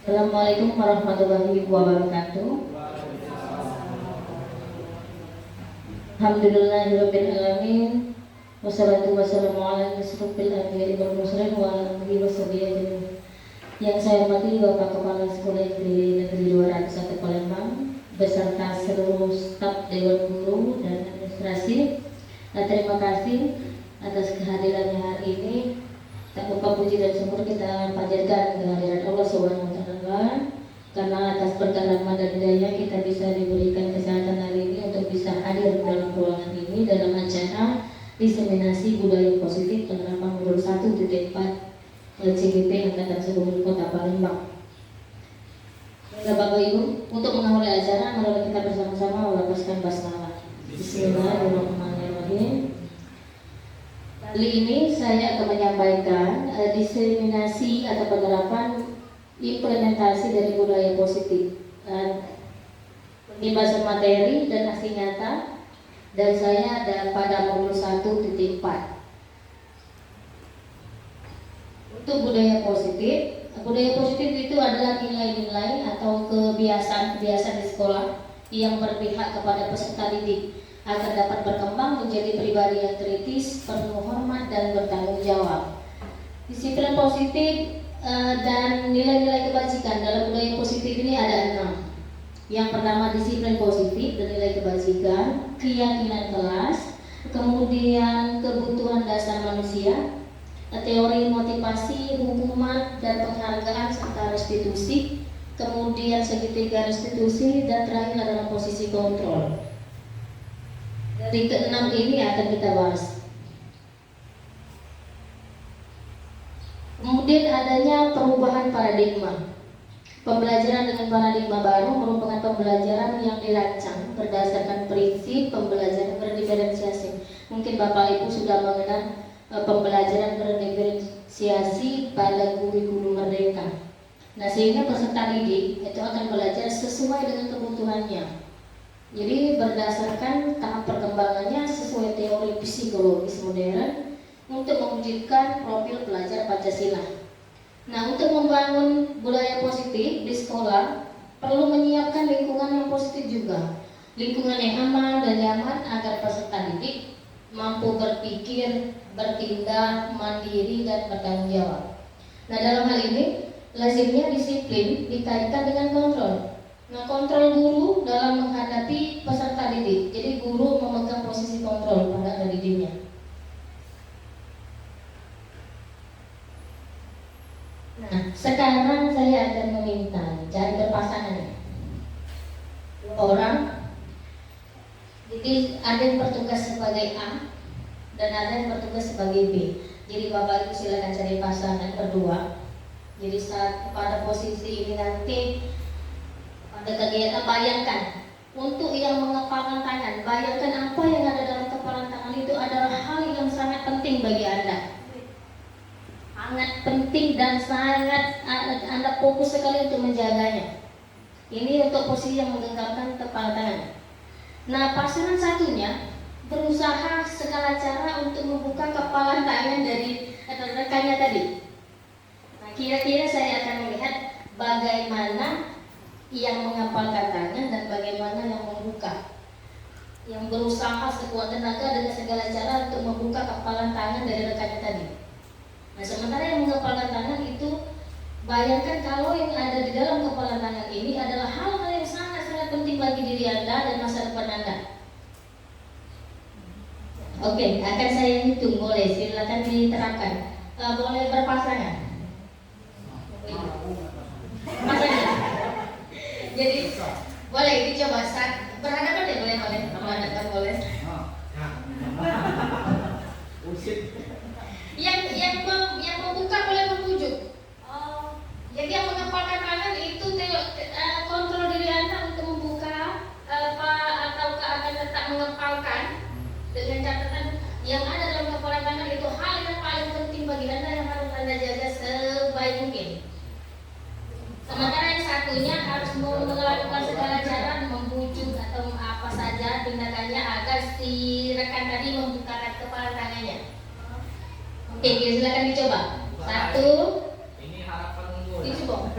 Assalamualaikum warahmatullahi wabarakatuh. Alhamdulillahirabbil alamin. Wassalatu wassalamu ala asyrofil anbiya'i wal mursalin wa ala alihi washabihi ajmain. Yang saya hormati Bapak Kepala Sekolah Negeri 201 Palembang beserta seluruh staf Dewan Guru dan administrasi. Terima kasih atas kehadirannya hari ini. Tak lupa puji dan syukur kita panjatkan kehadiran Allah Subhanahu wa taala, karena atas berkat rahmat dan hidayah kita bisa diberikan kesehatan hari ini untuk bisa hadir dalam ruangan ini dalam acara diseminasi budaya positif penerapan modul 1.4 CGP Angkatan 10 Kota Palembang. Bapak Ibu, untuk mengawali acara mari kita bersama-sama melafazkan basmalah. Bismillahirrahmanirrahim. Kali ini saya akan menyampaikan diseminasi atau penerapan implementasi dari budaya positif dan pembahasan materi dan aksi nyata, dan saya ada pada modul 1.4. Untuk budaya positif itu adalah nilai-nilai atau kebiasaan-kebiasaan di sekolah yang berpihak kepada peserta didik agar dapat berkembang menjadi pribadi yang kritis, penuh hormat dan bertanggung jawab. Disiplin positif dan nilai-nilai kebajikan dalam budaya positif ini ada 6. Yang pertama disiplin positif dan nilai kebajikan, keyakinan kelas, kemudian kebutuhan dasar manusia, teori motivasi, hukuman dan penghargaan serta restitusi, kemudian segitiga restitusi, dan terakhir adalah posisi kontrol. Dari keenam ini akan kita bahas. Kemudian adanya perubahan paradigma. Pembelajaran dengan paradigma baru merupakan pembelajaran yang dirancang berdasarkan prinsip pembelajaran berdiferensiasi. Mungkin Bapak Ibu sudah mengenal pembelajaran berdiferensiasi pada kurikulum Merdeka. Nah, sehingga peserta didik itu akan belajar sesuai dengan kebutuhannya. Jadi berdasarkan tahap perkembangannya sesuai teori psikologis modern untuk mewujudkan profil pelajar Pancasila. Nah, untuk membangun budaya positif di sekolah perlu menyiapkan lingkungan yang positif juga. Lingkungan yang aman dan nyaman agar peserta didik mampu berpikir, bertindak, mandiri dan bertanggung jawab. Nah, dalam hal ini lazimnya disiplin dikaitkan dengan kontrol. Nah, kontrol guru dalam menghadapi peserta didik. Jadi guru memegang posisi kontrol pada anak didiknya. Nah, sekarang saya akan meminta cari berpasangan 2 orang. Jadi ada yang bertugas sebagai A dan ada yang bertugas sebagai B. Jadi Bapak Ibu silakan cari pasangan berdua. Jadi saat pada posisi ini nanti pada kegiatan, bayangkan untuk yang mengepalkan tangan, bayangkan apa yang ada dalam kepalan tangan itu adalah hal yang sangat penting bagi Anda, sangat penting dan sangat Anda fokus sekali untuk menjaganya. Ini untuk posisi yang menggenggamkan kepala tangan. Nah, pasangan satunya berusaha segala cara untuk membuka kepalan tangan dari rekannya tadi. Nah, kira-kira saya akan melihat bagaimana yang mengepalkan tangan dan bagaimana yang membuka, yang berusaha sekuat tenaga dengan segala cara untuk membuka kepalan tangan dari rekannya tadi. Nah, sementara yang mengepalkan tangan itu, bayangkan kalau yang ada di dalam kepalan tangan ini adalah hal-hal yang sangat-sangat penting bagi diri Anda dan masa depan Anda. Oke, akan saya hitung, boleh silakan diterangkan. Boleh berpasangan. Pasangan. Jadi boleh dicoba saat berhadapan ya, boleh berhadapan boleh. Yang membuka boleh membujuk. Jadi yang mengepal mungkin. Sementara yang satunya harus melakukan segala cara membujuk atau apa saja tindakannya agar si rekan tadi membukakan kepala tangannya. Oke, silakan dicoba. Satu. Ini harapan unggul. Dicoba.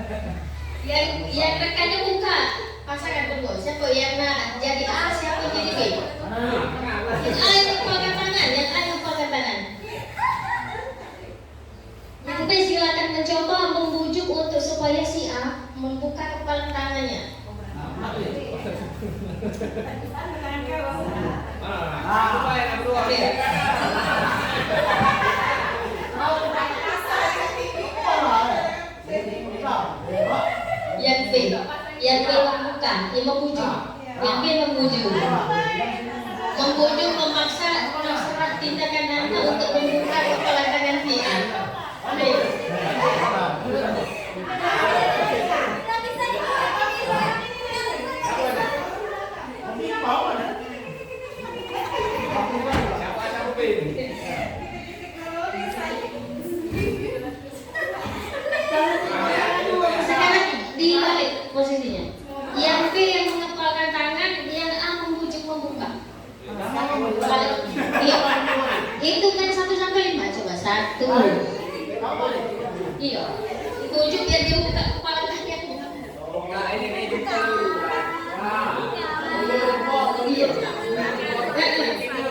Yang rekannya buka pasangan kedua. Siapa yang nak jadi A, siapa yang jadi B? Yang A yang mengepalkan tangan, yang A yang mengepalkan tangan. Yang B silakan mencoba membujuk untuk supaya si A membuka kepala tangannya. Yang B membuka, yang membujuk, yang B membujuk, memaksa tindakan Anda untuk membuka kepala tangan si A. Sekarang dibalik posisinya. Yang B yang mengepalkan tangan, yang A membujuk membuka. Iya. Hitungkan 1 sampai 5. Coba 1. Iya. Bujuk biar dia buka kepala tangannya. Nah, ini buka. Iya.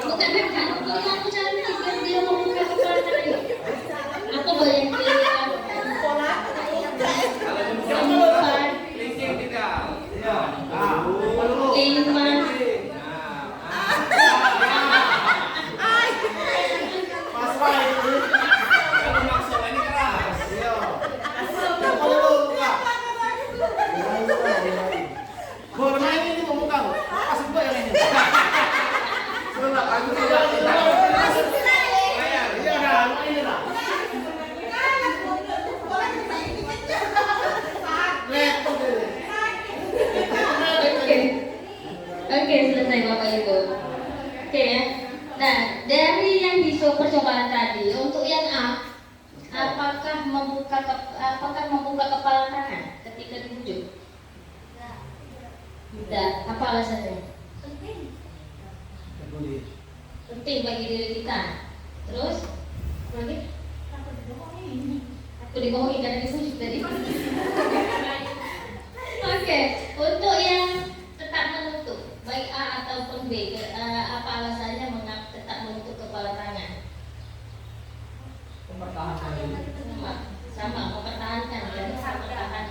Bukan rekan. Ini aku cari biar dia membuka kepala tangannya. Aku boleh pilih pola. Oke, selesai Bapak Ibu. Oke ya. Nah, dari yang di percobaan tadi, untuk yang A, apakah membuka kepala tangan ketika dibujuk? Tidak. Apa alasannya? Penting bagi diri kita. Terus, lagi? Aku dibohongin karena dibujuk tadi. Oke, untuk yang tetap menutup, baik A ataupun B, apa alasannya mengapa tetap menutup kepala tangan? Sama mempertahankan, jadi mempertahankan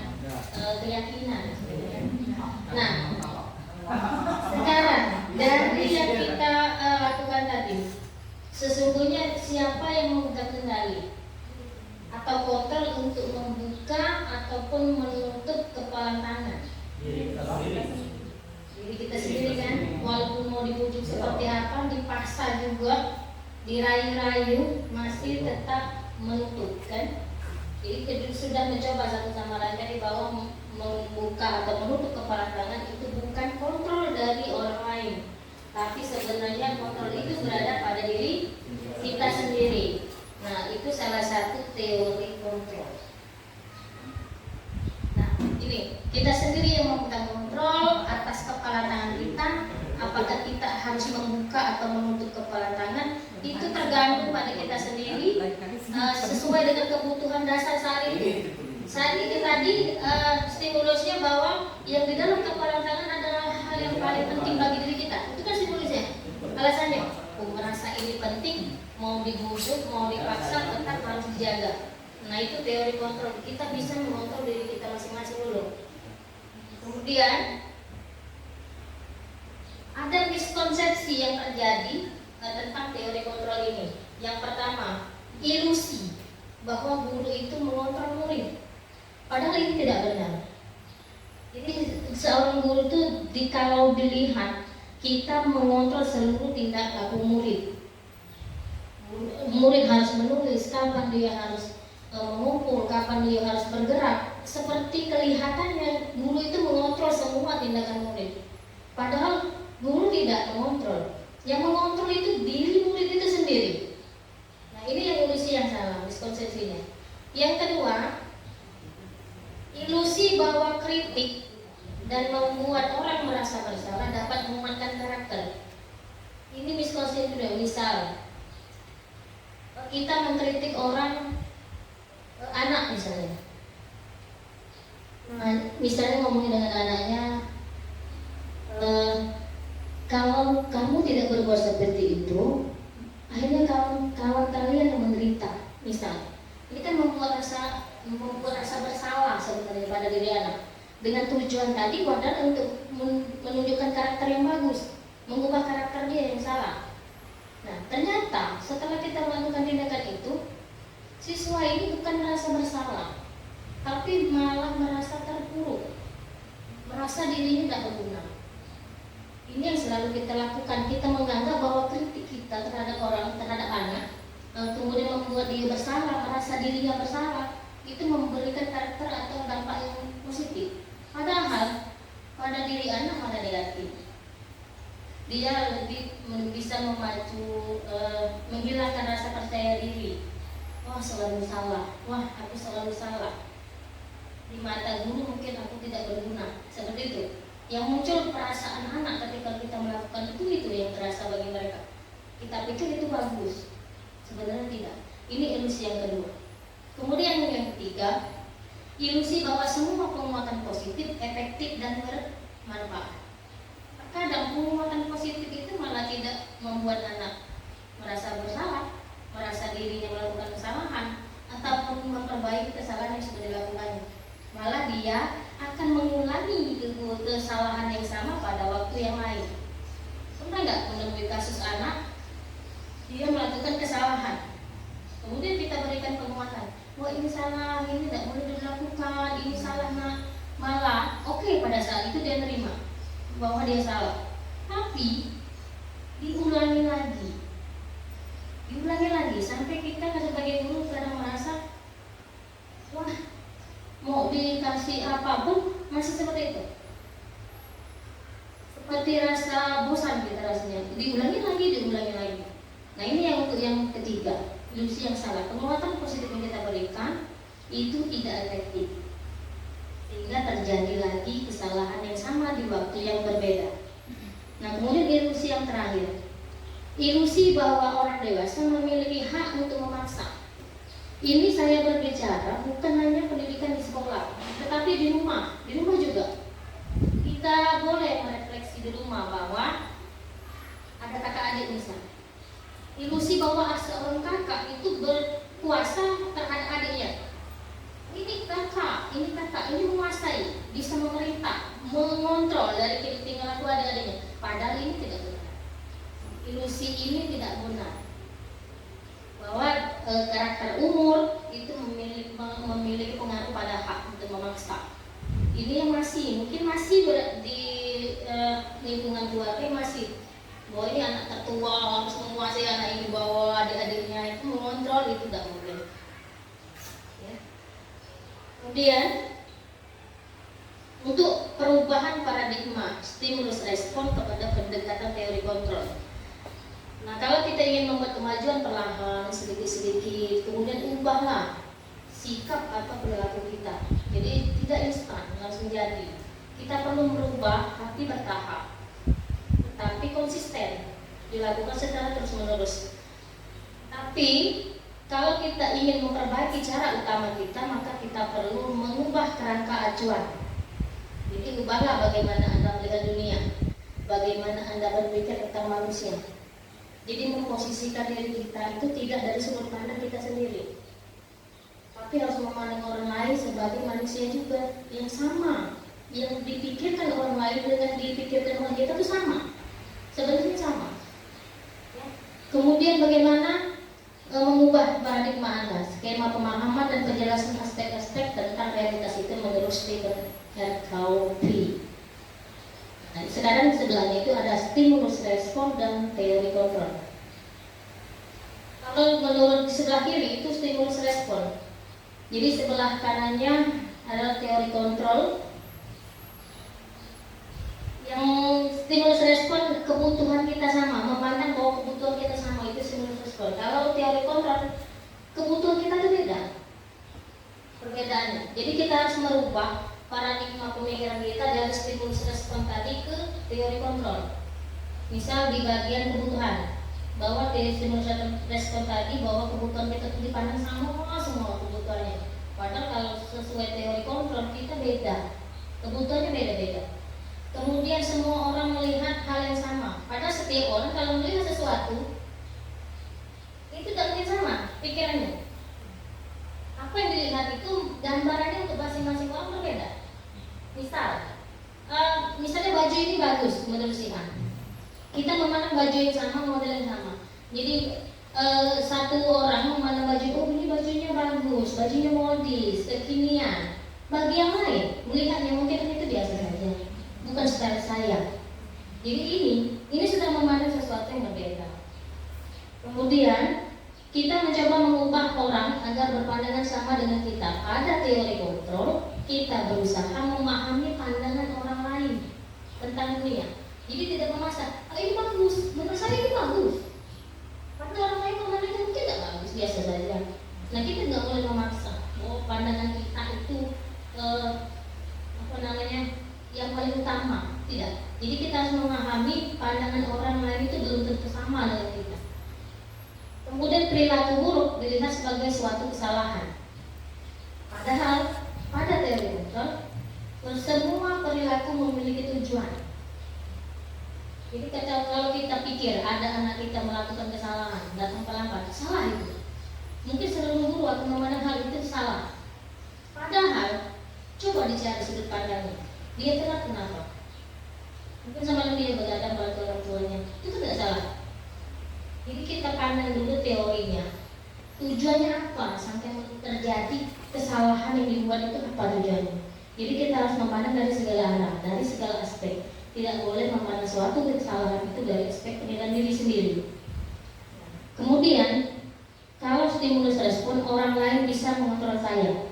keyakinan. Nah, sekarang dari yang kita lakukan tadi, sesungguhnya siapa yang memegang kendali atau kontrol untuk membuka ataupun menutup kepala tangan? Jadi kita sendiri kan, walaupun mau dibujuk seperti apa, dipaksa juga, dirayu-rayu, masih tetap menutup kan? Jadi sudah mencoba satu sama lain tadi bahwa membuka atau menutup kepala tangan itu bukan kontrol dari orang lain, tapi sebenarnya kontrol itu berada pada diri kita sendiri. Nah, itu salah satu teori kontrol. Nah, ini kita sendiri yang memegang kontrol atas kepala tangan kita. Apakah kita harus membuka atau menutup kepala tangan, itu tergantung pada kita sendiri, sesuai dengan kebutuhan dasar saat itu. Saat ini tadi stimulusnya bahwa yang di dalam kepala tangan adalah hal yang paling penting bagi diri kita. Itu kan stimulusnya. Alasannya, aku merasa ini penting, mau dibujuk, mau dipaksa, tetap harus dijaga. Nah, itu teori kontrol. Kita bisa mengontrol diri kita masing-masing dulu. Kemudian ada miskonsepsi yang terjadi tentang teori kontrol ini. Yang pertama, ilusi bahwa guru itu mengontrol murid. Padahal ini tidak benar. Jadi seorang guru itu kalau dilihat kita mengontrol seluruh tindak laku murid. Murid harus menulis, kapan dia harus mengumpul, kapan dia harus bergerak. Seperti kelihatannya guru itu mengontrol semua tindakan murid. Padahal guru tidak mengontrol. Yang mengontrol itu diri murid itu sendiri. Nah, ini yang ilusi yang salah, miskonsepsinya. Yang kedua, bahwa kritik dan membuat orang merasa bersalah dapat menguatkan karakter. Ini miskonsepsi juga. Misal kita mengkritik orang, anak misalnya. Misalnya ngomongin dengan anaknya, kalau kamu tidak berbuat seperti itu, akhirnya kawan kalian yang menderita. Misal, ini kan membuat rasa bersalah sebenarnya pada diri anak. Dengan tujuan tadi adalah untuk menunjukkan karakter yang bagus, mengubah karakter dia yang salah. Nah, ternyata setelah kita melakukan tindakan itu, siswa ini bukan merasa bersalah, tapi malah merasa terpuruk, merasa dirinya tidak berguna. Ini yang selalu kita lakukan. Kita menganggap bahwa kritik kita terhadap orang, terhadap anak, kemudian membuat dia bersalah, merasa dirinya bersalah, itu memberikan karakter atau dampak yang positif. Padahal pada diri anak malah negatif. Dia lebih bisa memacu, menghilangkan rasa percaya diri. Wah, selalu salah. Wah, aku selalu salah. Di mata guru mungkin aku tidak berguna. Seperti itu. Yang muncul perasaan anak ketika kita melakukan itu yang terasa bagi mereka. Kita pikir itu bagus. Sebenarnya tidak. Ini ilusi yang kedua. Kemudian yang ketiga, ilusi bahwa semua penguatan positif, efektif, dan bermanfaat. Kadang penguatan positif itu malah tidak membuat anak merasa bersalah, merasa dirinya melakukan kesalahan, ataupun memperbaiki kesalahan yang sudah dilakukannya. Malah dia akan mengulangi kesalahan yang sama pada waktu yang lain. Pernah nggak menemui kasus anak dia melakukan kesalahan, kemudian kita berikan penguatan, wah ini salah, ini tidak boleh dilakukan, ini salah nak. Malah oke, pada saat itu dia terima bahwa dia salah, tapi diulangi lagi sampai kita sebagai guru kadang merasa, wah mau dikasih apapun masih seperti itu, seperti rasa bosan kita rasanya, diulangi lagi. Nah, ini yang untuk yang ketiga, ilusi yang salah. Penguatan positif yang kita berikan itu tidak efektif, sehingga terjadi lagi kesalahan yang sama di waktu yang berbeda. Nah, kemudian ilusi yang terakhir, ilusi bahwa orang dewasa memiliki hak untuk memaksa. Ini saya berbicara bukan hanya pendidikan di sekolah, tetapi di rumah juga. Kita boleh merefleksi di rumah bahwa ada kakak adik misalnya. Ilusi bahwa seorang kakak itu berkuasa terhadap adiknya. Ini kakak ini menguasai, bisa memerintah, mengontrol dari tingkah laku adik-adiknya. Padahal ini tidak benar. Ilusi ini tidak benar. Bahwa karakter umur itu memiliki pengaruh pada hak untuk memaksa. Ini yang mungkin masih di lingkungan keluarga masih, bahwa ini anak tertua harus menguasai anak ini, bahwa adik-adiknya itu mengontrol, itu tidak boleh. Ya. Kemudian untuk perubahan paradigma stimulus respon kepada pendekatan teori kontrol. Nah, kalau kita ingin membuat kemajuan perlahan, sedikit-sedikit, kemudian ubahlah sikap atau perilaku kita. Jadi tidak instan langsung jadi. Kita perlu merubah, tapi bertahap, tapi konsisten, dilakukan secara terus-menerus. Tapi kalau kita ingin memperbaiki cara utama kita, maka kita perlu mengubah kerangka acuan. Jadi ubahlah bagaimana Anda melihat dunia, bagaimana Anda berpikir tentang manusia. Jadi memposisikan diri kita itu tidak dari sudut pandang kita sendiri, tapi harus memandang orang lain sebagai manusia juga yang sama. Yang dipikirkan orang lain dengan dipikirkan orang kita itu sama, sebenarnya sama. Ya. Kemudian bagaimana mengubah paradigma Anda, skema pemahaman dan penjelasan aspek-aspek tentang realitas itu menurut Stephen R. Covey. Nah, sekarang di sebelahnya itu ada stimulus respon dan teori kontrol. Kalau menurut di sebelah kiri itu stimulus respon. Jadi sebelah kanannya adalah teori kontrol. Yang stimulus respon kebutuhan kita sama, memandang bahwa kebutuhan kita sama, itu stimulus respon. Kalau teori kontrol, kebutuhan kita itu beda, perbedaannya. Jadi kita harus merubah paradigma pemikiran kita dari stimulus respon tadi ke teori kontrol. Misal di bagian kebutuhan, bahwa teori stimulus respon tadi bahwa kebutuhan kita itu dipandang sama semua kebutuhannya. Padahal kalau sesuai teori kontrol kita beda, kebutuhannya beda-beda. Kemudian semua orang melihat hal yang sama. Padahal setiap orang kalau melihat sesuatu itu tidak mungkin sama pikirannya. Apa yang dilihat itu gambarannya untuk masing-masing orang berbeda. Misalnya baju ini bagus menurut si A. Kita memandang baju yang sama, model yang sama. Jadi satu orang memandang baju, oh ini bajunya bagus, bajunya modis, kekinian. Bagi yang lain melihatnya mungkin itu biasa saja, bukan style saya. Jadi ini sudah memandang sesuatu yang berbeda. Kemudian kita mencoba mengubah orang agar berpandangan sama dengan kita. Pada teori kontrol, kita berusaha memahami pandangan orang lain tentang dunia. Jadi tidak memaksa, ini bagus, menurut saya ini bagus. Karena orang lain memandangnya mungkin tidak bagus, biasa saja. Nah kita nggak boleh memaksa. Oh pandangan kita itu yang paling utama. Tidak. Jadi kita harus memahami pandangan orang lain itu belum tentu sama dengan kita. Kemudian perilaku buruk dilihat sebagai suatu kesalahan. Padahal pada teori kontrol, semua perilaku memiliki tujuan. Jadi kalau kita pikir ada anak kita melakukan kesalahan, datang terlambat, salah itu. Mungkin seluruh guru akan memandang hal itu salah. Padahal coba dicari sudut pandangnya. Dia telat kenapa? Mungkin sama dia begadang pada orang tuanya. Itu tidak salah. Jadi kita pandang dulu teorinya. Tujuannya apa sampai terjadi kesalahan yang dibuat itu apa tujuannya? Jadi kita harus memandang dari segala arah, dari segala aspek. Tidak boleh memandang suatu kesalahan itu dari aspek penilaian diri sendiri. Kemudian, kalau stimulus respon orang lain bisa mengontrol saya,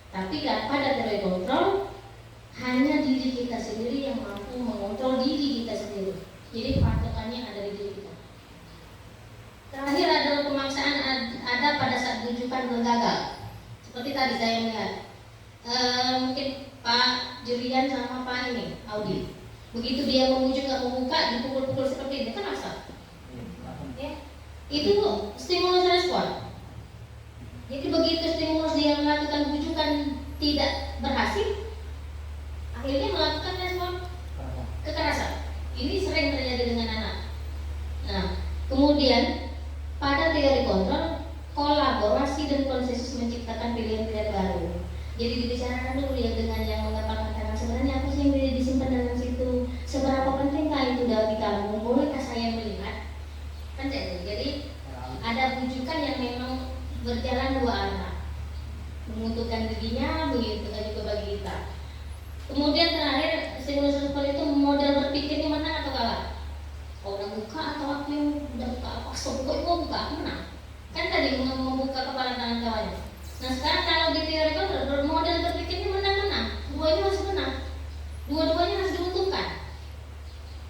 tapi pada teori kontrol hanya diri kita sendiri yang mampu mengontrol diri kita sendiri. Jadi patokannya ada di diri kita. Terakhir adalah pemaksaan ada pada saat rujukan gagal. Seperti tadi saya melihat, mungkin Pak Julian sama Pak Audi. Begitu dia memujuk nggak membuka, dipukul-pukul seperti ini, kan asal. Ya, itu stimulus respon. Jadi begitu stimulus dia melakukan bujukan tidak berhasil, akhirnya melakukan respon kekerasan. Ini sering terjadi dengan anak. Nah, kemudian pada teori kontrol, kolaborasi dan konsensus menciptakan pilihan-pilihan baru. Jadi dibicarakan dulu ya dengan yang mengatakan sebenarnya apa sih yang disimpan dalam situ, seberapa pentingkah itu bagi kamu, bolehkah saya melihat? Kan jadi ada bujukan yang memang berjalan dua arah, menguntungkan dirinya, begitu juga bagi kita. Kemudian terakhir stimulus respon itu model berpikirnya menang atau kalah. Oh udah buka atau aku yang udah buka apa? So buka itu buka aku menang. Kan tadi membuka kepala tangan kawannya. Nah sekarang kalau di teori kontrol model berpikirnya menang-menang, duanya harus menang, dua-duanya harus diuntungkan.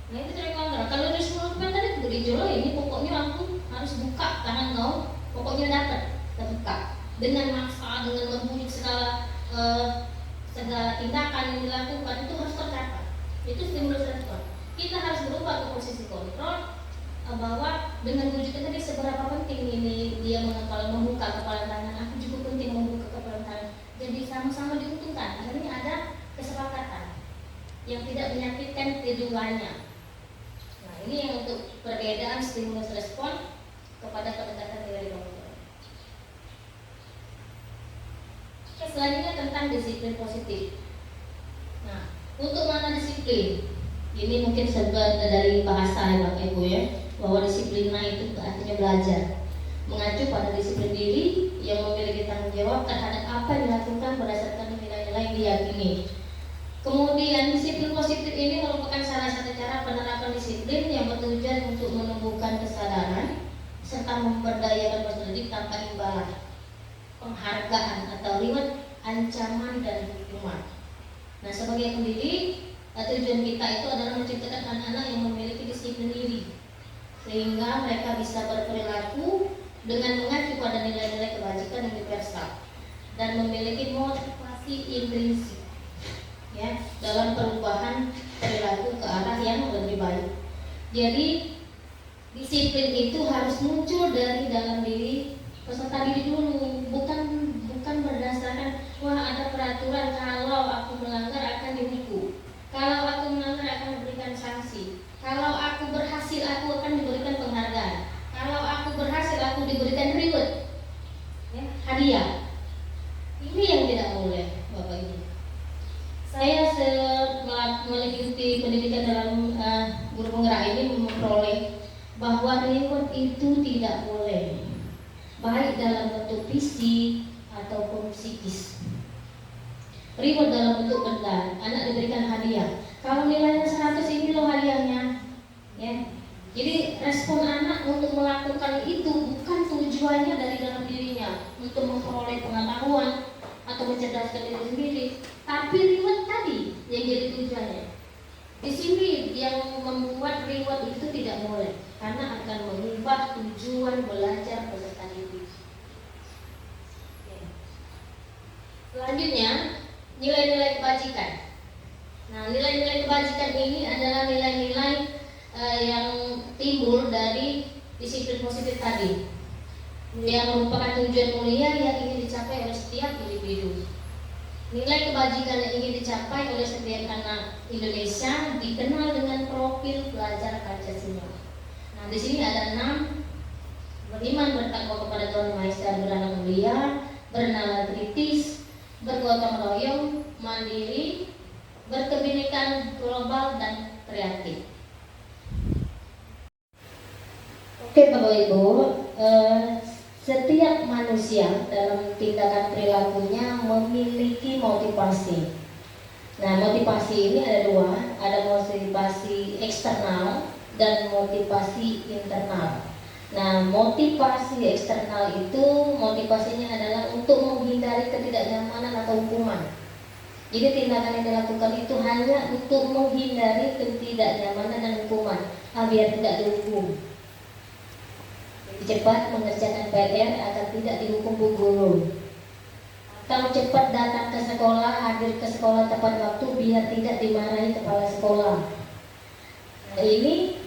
Nah itu teori kontrol. Kalau di stimulus respon tadi dijolo ini pokoknya aku harus buka tangan kau, pokoknya dapat terbuka dengan maksa, dengan membujuk segala tindakan yang dilakukan itu harus tercapai. Itu stimulus respon. Kita harus berubah ke posisi kontrol, bahwa dengan bujukan tadi seberapa penting ini dia kalau membuka kepala tangan, aku juga penting membuka kepala tangan. Jadi sama-sama diuntungkan. Akhirnya ada kesepakatan yang tidak menyakitkan keduanya. Nah ini yang untuk perbedaan stimulus respon kepada pendekatan teori kontrol. Selanjutnya tentang disiplin positif. Nah, untuk mana disiplin? Ini mungkin sebagai dari bahasa ya Bapak Ibu ya, bahwa disiplin itu artinya belajar, mengacu pada disiplin diri yang memiliki tanggung jawab terhadap apa yang dilakukan berdasarkan nilai-nilai yang diyakini. Kemudian disiplin positif ini merupakan salah satu cara penerapan disiplin yang bertujuan untuk menumbuhkan kesadaran serta memberdayakan peserta didik tanpa imbalan, penghargaan atau reward, ancaman dan hukuman. Nah sebagai pendidik, tujuan kita itu adalah menciptakan anak-anak yang memiliki disiplin diri, sehingga mereka bisa berperilaku dengan mengacu pada nilai-nilai kebajikan yang universal dan memiliki motivasi intrinsik. dalam perubahan perilaku ke arah yang lebih baik. Jadi disiplin itu harus muncul dari dalam diri peserta didik dulu, bukan berdasarkan wah ada peraturan kalau aku melanggar akan dihukum, kalau aku melanggar akan diberikan sanksi, kalau aku berhasil aku akan diberikan penghargaan, kalau aku berhasil aku diberikan reward, ya, hadiah. Ini yang tidak boleh, Bapak Ibu. Saya mengikuti pendidikan dalam guru penggerak ini memperoleh bahwa reward itu tidak boleh, baik dalam bentuk fisik ataupun psikis. Reward dalam bentuk benda, anak diberikan hadiah. Kalau nilainya 100 ini loh hadiahnya, ya. Jadi respon anak untuk melakukan itu bukan tujuannya dari dalam dirinya untuk memperoleh pengetahuan atau mencerdaskan diri sendiri, tapi reward tadi yang jadi tujuannya. Di sini yang membuat reward itu tidak boleh, karena akan mengubah tujuan belajar peserta didik. Selanjutnya, nilai-nilai kebajikan. Nah, nilai-nilai kebajikan ini adalah nilai-nilai yang timbul dari disiplin positif tadi, yang merupakan tujuan mulia yang ingin dicapai oleh setiap individu. Nilai kebajikan yang ingin dicapai oleh setiap anak Indonesia dikenal dengan profil pelajar Pancasila. Nah, di sini ada 6: beriman, bertakwa kepada Tuhan Maha Esa, beranak mulia, bernalar kritis, bergotong royong, mandiri, berkebinekaan global, dan kreatif. Oke Bapak Ibu, setiap manusia dalam tindakan perilakunya memiliki motivasi. Nah, motivasi ini ada dua, ada motivasi eksternal dan motivasi internal. Nah, motivasi eksternal itu motivasinya adalah untuk menghindari ketidaknyamanan atau hukuman. Jadi tindakan yang dilakukan itu hanya untuk menghindari ketidaknyamanan dan hukuman, biar tidak dihukum. Cepat mengerjakan PR agar tidak dihukum bu guru. Kalau cepat datang ke sekolah, hadir ke sekolah tepat waktu biar tidak dimarahi kepala sekolah. Nah, ini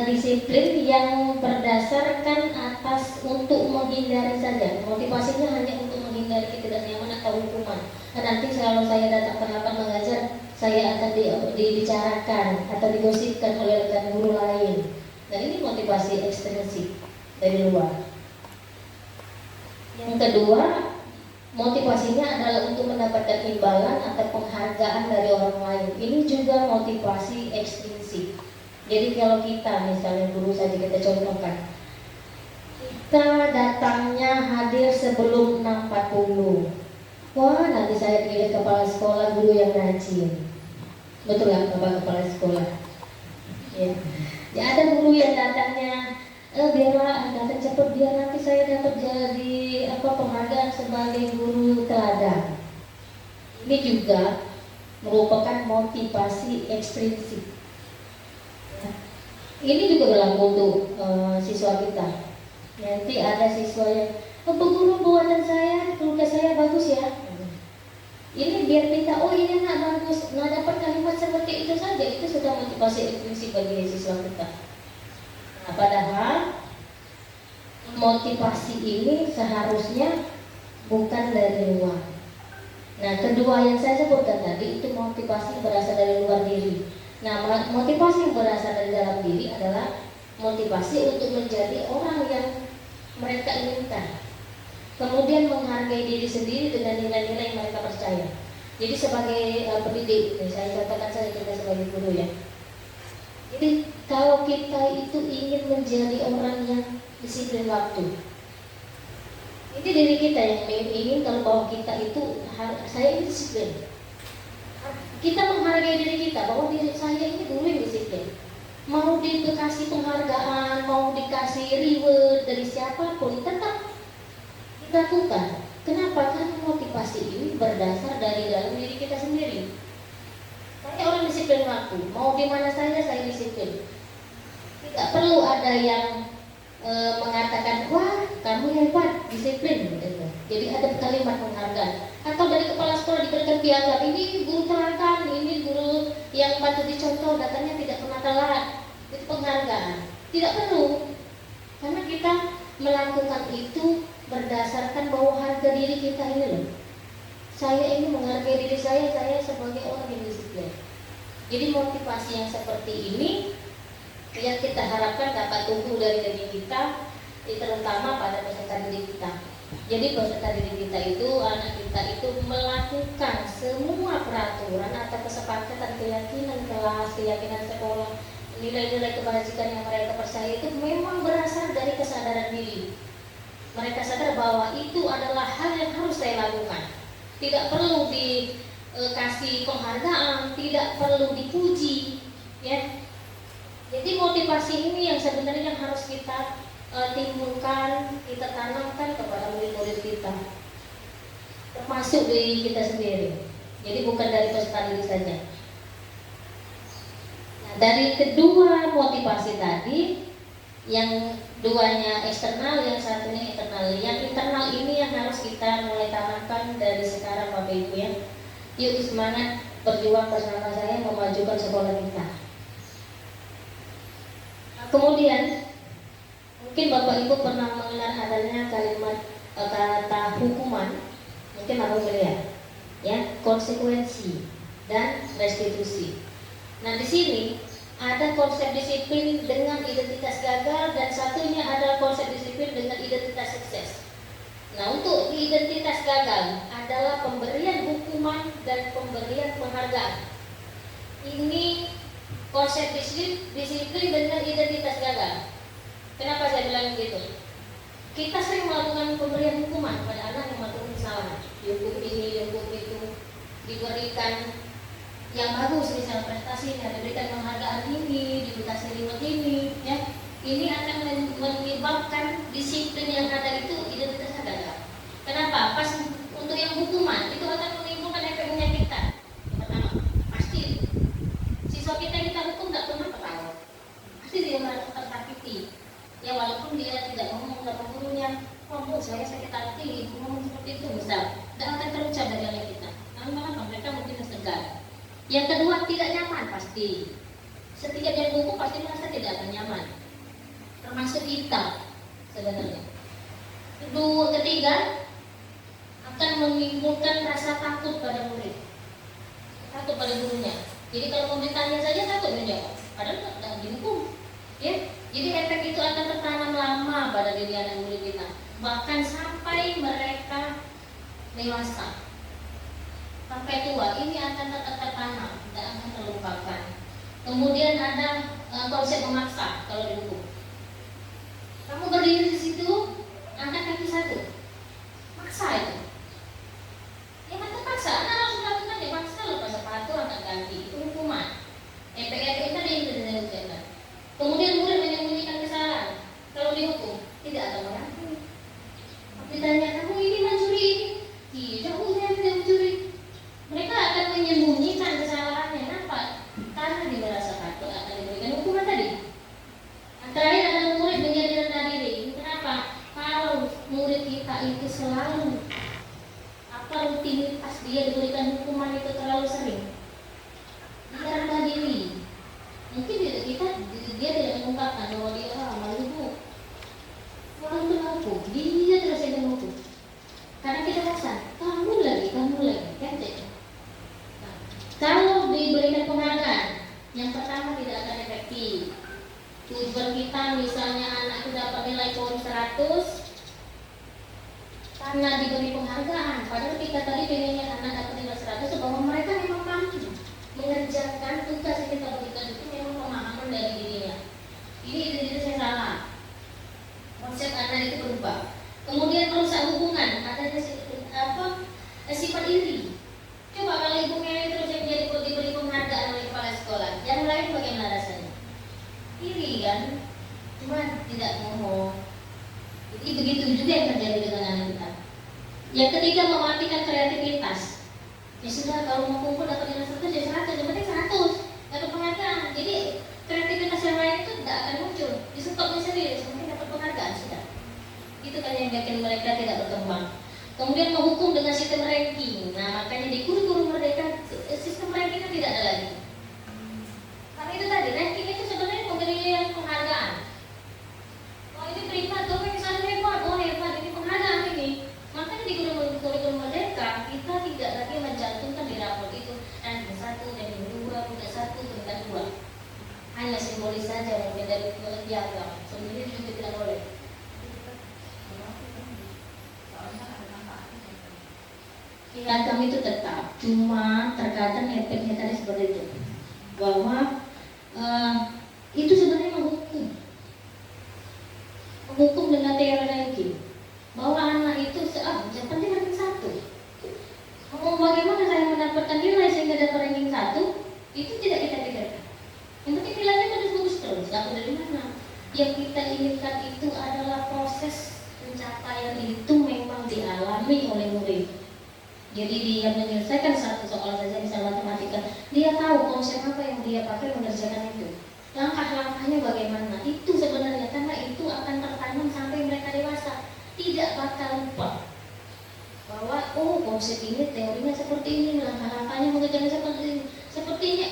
disiplin yang berdasarkan atas untuk menghindari saja. Motivasinya hanya untuk menghindari ketidaknyamanan atau hukuman. Nah, nanti kalau saya datang ke rapat mengajar, saya akan dibicarakan atau digosipkan oleh rekan guru lain. Nah, ini motivasi ekstrinsik dari luar. Yang kedua, motivasinya adalah untuk mendapatkan imbalan atau penghargaan dari orang lain. Ini juga motivasi ekstrinsik. Jadi kalau kita misalnya guru saja kita contohkan, kita datangnya hadir sebelum 6.40. Wah, nanti saya pilih kepala sekolah guru yang rajin. Betul ya Bapak kepala sekolah? Ya. Ya, ada guru yang datangnya biarlah datang cepat biar nanti saya dapat jadi penghargaan sebagai guru teladan. Ini juga merupakan motivasi ekstrinsik. Ya. Ini juga berlaku untuk siswa kita. Nanti ada siswa yang guru buatan saya, tugas saya bagus ya. Ini biar kita, oh ini nak bagus, nah dapat kalimat seperti itu saja, itu sudah motivasi ekstrinsik bagi siswa kita. Nah, padahal motivasi ini seharusnya bukan dari luar. Nah, kedua yang saya sebutkan tadi itu motivasi berasal dari luar diri. Nah, motivasi yang berasal dari dalam diri adalah motivasi untuk menjadi orang yang mereka inginkan. Kemudian menghargai diri sendiri dengan nilai-nilai yang mereka percaya. Jadi sebagai pendidik, saya katakan saya kita sebagai guru ya. Jadi kalau kita itu ingin menjadi orang yang disiplin waktu, ini diri kita yang ingin kalau bahwa kita itu saya ini disiplin. Kita menghargai diri kita bahwa diri saya ini dulu yang disiplin. Mau dikasih penghargaan, mau dikasih reward dari siapapun, tetap lakukan. Kenapa? Karena motivasi ini berdasar dari dalam diri kita sendiri. Saya orang disiplin waktu, mau di mana saja saya disiplin. Tidak perlu ada yang mengatakan, wah kamu hebat, disiplin. Jadi ada kalimat penghargaan. Atau dari kepala sekolah diberikan piagam, ini guru teladan, ini guru yang patut dicontoh, datanya tidak pernah telat, itu penghargaan. Tidak perlu, karena kita melakukan itu berdasarkan bahwa harga diri kita ini loh. Saya ini menghargai diri saya sebagai orang yang disiplin. Jadi motivasi yang seperti ini yang kita harapkan dapat tumbuh dari diri kita, terutama pada peserta didik kita. Jadi peserta didik kita itu, anak kita itu melakukan semua peraturan atau kesepakatan, keyakinan kelas, keyakinan sekolah, nilai-nilai kebajikan yang mereka percaya itu memang berasal dari kesadaran diri. Mereka sadar bahwa itu adalah hal yang harus saya lakukan. Tidak perlu dikasih penghargaan, tidak perlu dipuji, ya. Jadi motivasi ini yang sebenarnya harus kita timbulkan, kita tanamkan kepada murid-murid kita, termasuk diri kita sendiri. Jadi bukan dari peserta didik saja. Nah, dari kedua motivasi tadi, yang duanya eksternal, yang satunya internal. Yang internal ini yang harus kita mulai tanamkan dari sekarang, Bapak Ibu ya. Yuk semangat berjuang bersama saya memajukan sekolah kita. Kemudian mungkin Bapak Ibu pernah mengenal adanya kalimat kata hukuman, mungkin Bapak melihat ya, konsekuensi dan restitusi. Nah di sini ada konsep disiplin dengan identitas gagal, dan satunya ada konsep disiplin dengan identitas sukses. Nah untuk identitas gagal adalah pemberian hukuman dan pemberian penghargaan. Ini konsep disiplin dengan identitas gagal. Kenapa saya bilang begitu? Kita sering melakukan pemberian hukuman pada anak yang melakukan kesalahan. Dihukum ini, dihukum itu, diberikan yang bagus, misalnya prestasinya, diberikan penghargaan ini, dikasih reward ini, ya. Ini akan menyebabkan disiplin yang ada itu identitas gagal. Kenapa? Pas untuk yang hukuman itu akan menimbulkan efek menyakitkan. Pertama, pasti siswa kita hukum tidak pernah ketawa, pasti dia merasa tersakiti. Ya walaupun dia tidak ngomong sama gurunya, oh saya sakit hati, ngomong seperti itu misal, tidak akan terucap dari oleh kita. Namun malah mereka mungkin segan. Yang kedua, tidak nyaman pasti. Setiap yang hukum pasti merasa tidak akan nyaman, termasuk kita sebenarnya. Ketiga, akan menimbulkan rasa takut pada murid, takut pada gurunya. Jadi kalau ditanya saja takut menjawab, padahal tidak dihukum, ya. Jadi efek itu akan tertanam lama pada diri anak murid kita, bahkan sampai mereka dewasa, sampai tua. Ini akan tetap tertanam, tidak akan terlupakan. Kemudian ada konsep memaksa kalau dihukum. Kamu berdiri di situ, angkat kaki satu, maksa itu. Ya kan terpaksa, anak harus melakukan, ya paksa lepas sepatu, angkat kaki, itu hukuman. Efek-efek tadi yang tidak diucapkan. Kemudian murid menyembunyikan kesalahan. Kalau dihukum, tidak akan mengakui. Ditanya, kamu ini mencuri ini? Tidak, saya tidak mencuri. Mereka akan menyembunyikan kesalahannya. Kenapa? Karena dia merasa takut akan diberikan hukuman tadi. Terakhir ada murid menjadi rendah diri. Kenapa? Kalau murid kita itu selalu rutinitas dia diberikan hukuman itu terlalu sering, dia rendah diri. Mungkin dia tidak mengungkapkan bahwa dia malu, orang itu mampu, dia terus yang mampu. Karena kita rasa kamu lagi, kan? Nah, kalau diberikan penghargaan, yang pertama tidak akan efektif. Tujuan kita misalnya anak itu dapat nilai poin 100 karena diberi penghargaan. Padahal kita tadi pengennya anak dapat nilai 100 bahwa mereka memang mampu mengerjakan tugas yang kita berikan itu, memang pemahaman dari dirinya. Ini identitas yang salah. Konsep anak itu berubah. Kemudian merusak hubungan, adanya sifat iri. Coba kalau ibu Mary terus yang diberi penghargaan oleh kepala sekolah, yang lain bagaimana rasanya? Iri kan? Cuma tidak ngomong. Jadi begitu juga yang terjadi dengan anak kita. Yang ketiga, mematikan kreativitas. Ya sudah, kalau mau kumpul dapat nilai 100 ya 100, yang penting 100, dapat penghargaan. Jadi kreativitas yang lain itu tidak akan muncul. Di stopnya sendiri, sebenarnya dapat penghargaan sudah. Itu kan yang bikin mereka tidak berkembang. Kemudian menghukum dengan sistem ranking. Nah makanya di guru-guru mereka sistem ranking tidak ada lagi. yang dianggap. Sebenarnya juga tidak boleh. Pilihan kami itu tetap, cuma terkadang efeknya tadi seperti itu, bahwa itu sebenarnya menghukum dengan teori ranking, bahwa anak itu yang penting ranking 1. Mau bagaimana saya mendapatkan nilai sehingga dapat ranking 1, itu tidak kita pikirkan. Yang penting nilainya bagus terus. Dapat dari mana? Yang kita inginkan itu adalah proses pencapaian itu memang dialami oleh murid. Jadi dia menyelesaikan satu soal saja, misalnya matematika, dia tahu konsep apa yang dia pakai mengerjakan itu. Langkah-langkahnya bagaimana? Itu sebenarnya karena itu akan tertanam sampai mereka dewasa. Tidak bakal lupa bahwa konsep ini, teorinya seperti ini, langkah-langkahnya mengerjakan seperti ini. Sepertinya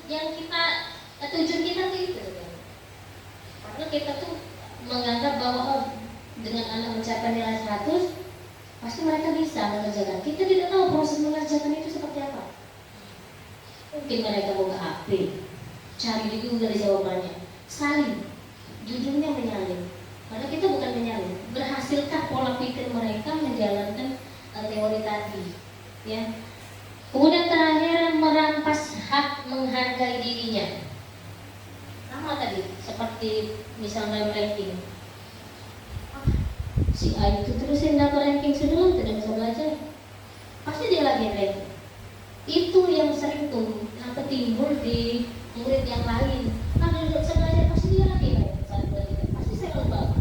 yang kita tujuan kita itu. Karena kita tuh menganggap bahwa dengan anak mencapai nilai 100 pasti mereka bisa mengerjakan. Kita tidak tahu proses mengerjakan itu seperti apa. Mungkin mereka buka HP, cari di Google jawabannya, salin, judulnya menyalin. Karena kita bukan menyalin. Berhasilkah pola pikir mereka menjalankan teori tadi? Ya. Kemudian terakhir, merampas hak menghargai dirinya. Sama tadi, seperti misalnya ranking. Si A itu terusin dapat ranking sudah tidak bisa belajar, pasti dia lagi ranking. Itu yang sering tuh timbul di murid yang lain. Kalau tidak bisa belajar pasti dia lagi ranking, pasti saya lupa.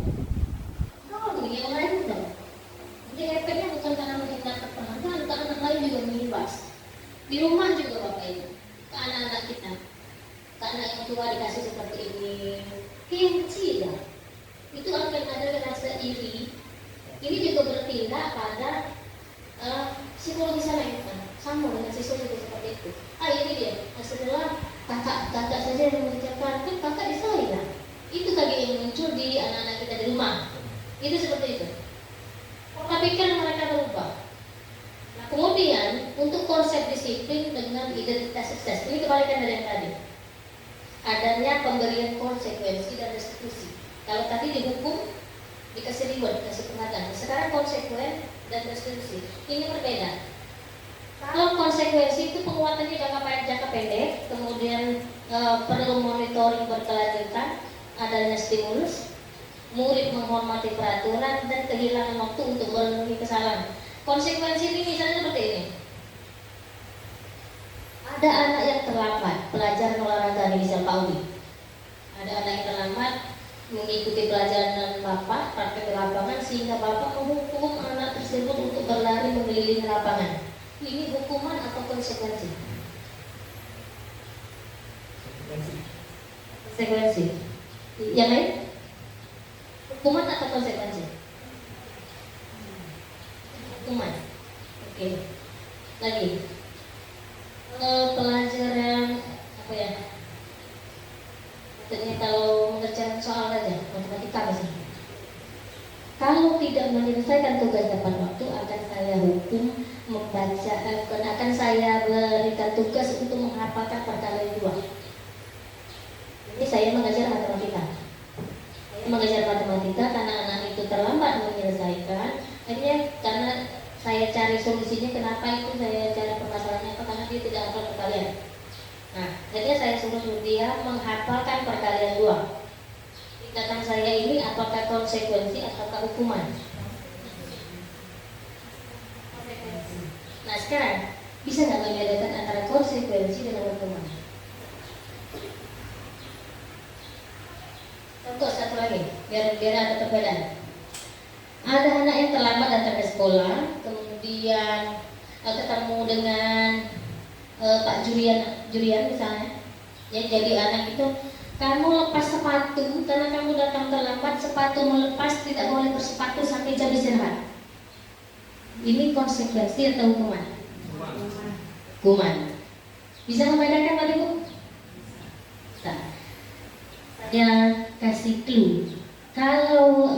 Yang lain udah. Jadi efeknya bukan karena meningkatkan penghargaan, ke anak lain juga mengimbas. Di rumah juga Bapak Ibu, ke anak-anak kita, ke anak yang tua dikasih seperti ini, yang kecil ya. Itu akan ada rasa iri. Ini juga bertindak pada psikologi sana itu, sama dengan siswa juga seperti itu. Ini dia. Setelah kakak saja yang mengerjakan, kan kakak disalin lah. Itu tadi yang muncul di anak-anak kita di rumah. Itu seperti itu. Pola pikir mereka berubah. Nah, kemudian untuk konsep disiplin dengan identitas sukses, ini kebalikan dari yang tadi. Adanya pemberian konsekuensi dan restitusi. Kalau tadi dihukum, dikasih reward, dikasih penghargaan. Sekarang konsekuen dan restitusi. Ini berbeda. Kalau konsekuensi itu penguatannya jangka pendek, kemudian perlu monitoring berkelanjutan, adanya stimulus, murid menghormati peraturan dan kehilangan waktu untuk memenuhi kesalahan. Konsekuensi ini misalnya seperti ini. Ada anak yang terlambat pelajaran olahraga, misal Pauli. Ada anak yang terlambat mengikuti pelajaran Bapak, praktek di lapangan, sehingga Bapak menghukum anak tersebut untuk berlari mengelilingi lapangan. Ini hukuman atau konsekuensi? Konsekuensi. Yang lain? Hukuman atau konsekuensi? Hukuman. Oke. Lagi. Pelajaran apa ya? Ternyata kalau mengerjakan soal saja, matematika misalnya. Kalau tidak menyelesaikan tugas tepat waktu, akan saya hukum membaca, akan saya berikan tugas untuk menghafalkan perkalian 2. Ini saya mengajar matematika. Saya mengajar matematika karena anak itu terlambat menyelesaikan. Akhirnya karena saya cari solusinya, kenapa itu saya cari permasalahannya apa, karena dia tidak hafal perkalian. Nah, akhirnya saya suruh dia menghafalkan perkalian 2. Tindakan saya ini apakah konsekuensi ataukah hukuman? Nah, sekarang bisa nggak membedakan antara konsekuensi dengan hukuman? Contoh satu lagi, biar ada perbedaan. Ada anak yang terlambat datang ke sekolah, kemudian ketemu dengan Pak Jurian misalnya, ya, jadi anak itu, kamu lepas sepatu karena kamu datang terlambat, sepatu melepas, tidak boleh bersepatu sampai jam istirahat. Ini konsekuensi atau hukuman? Hukuman. Bisa membedakan tadi Bu? Nah, saya kasih clue. Kalau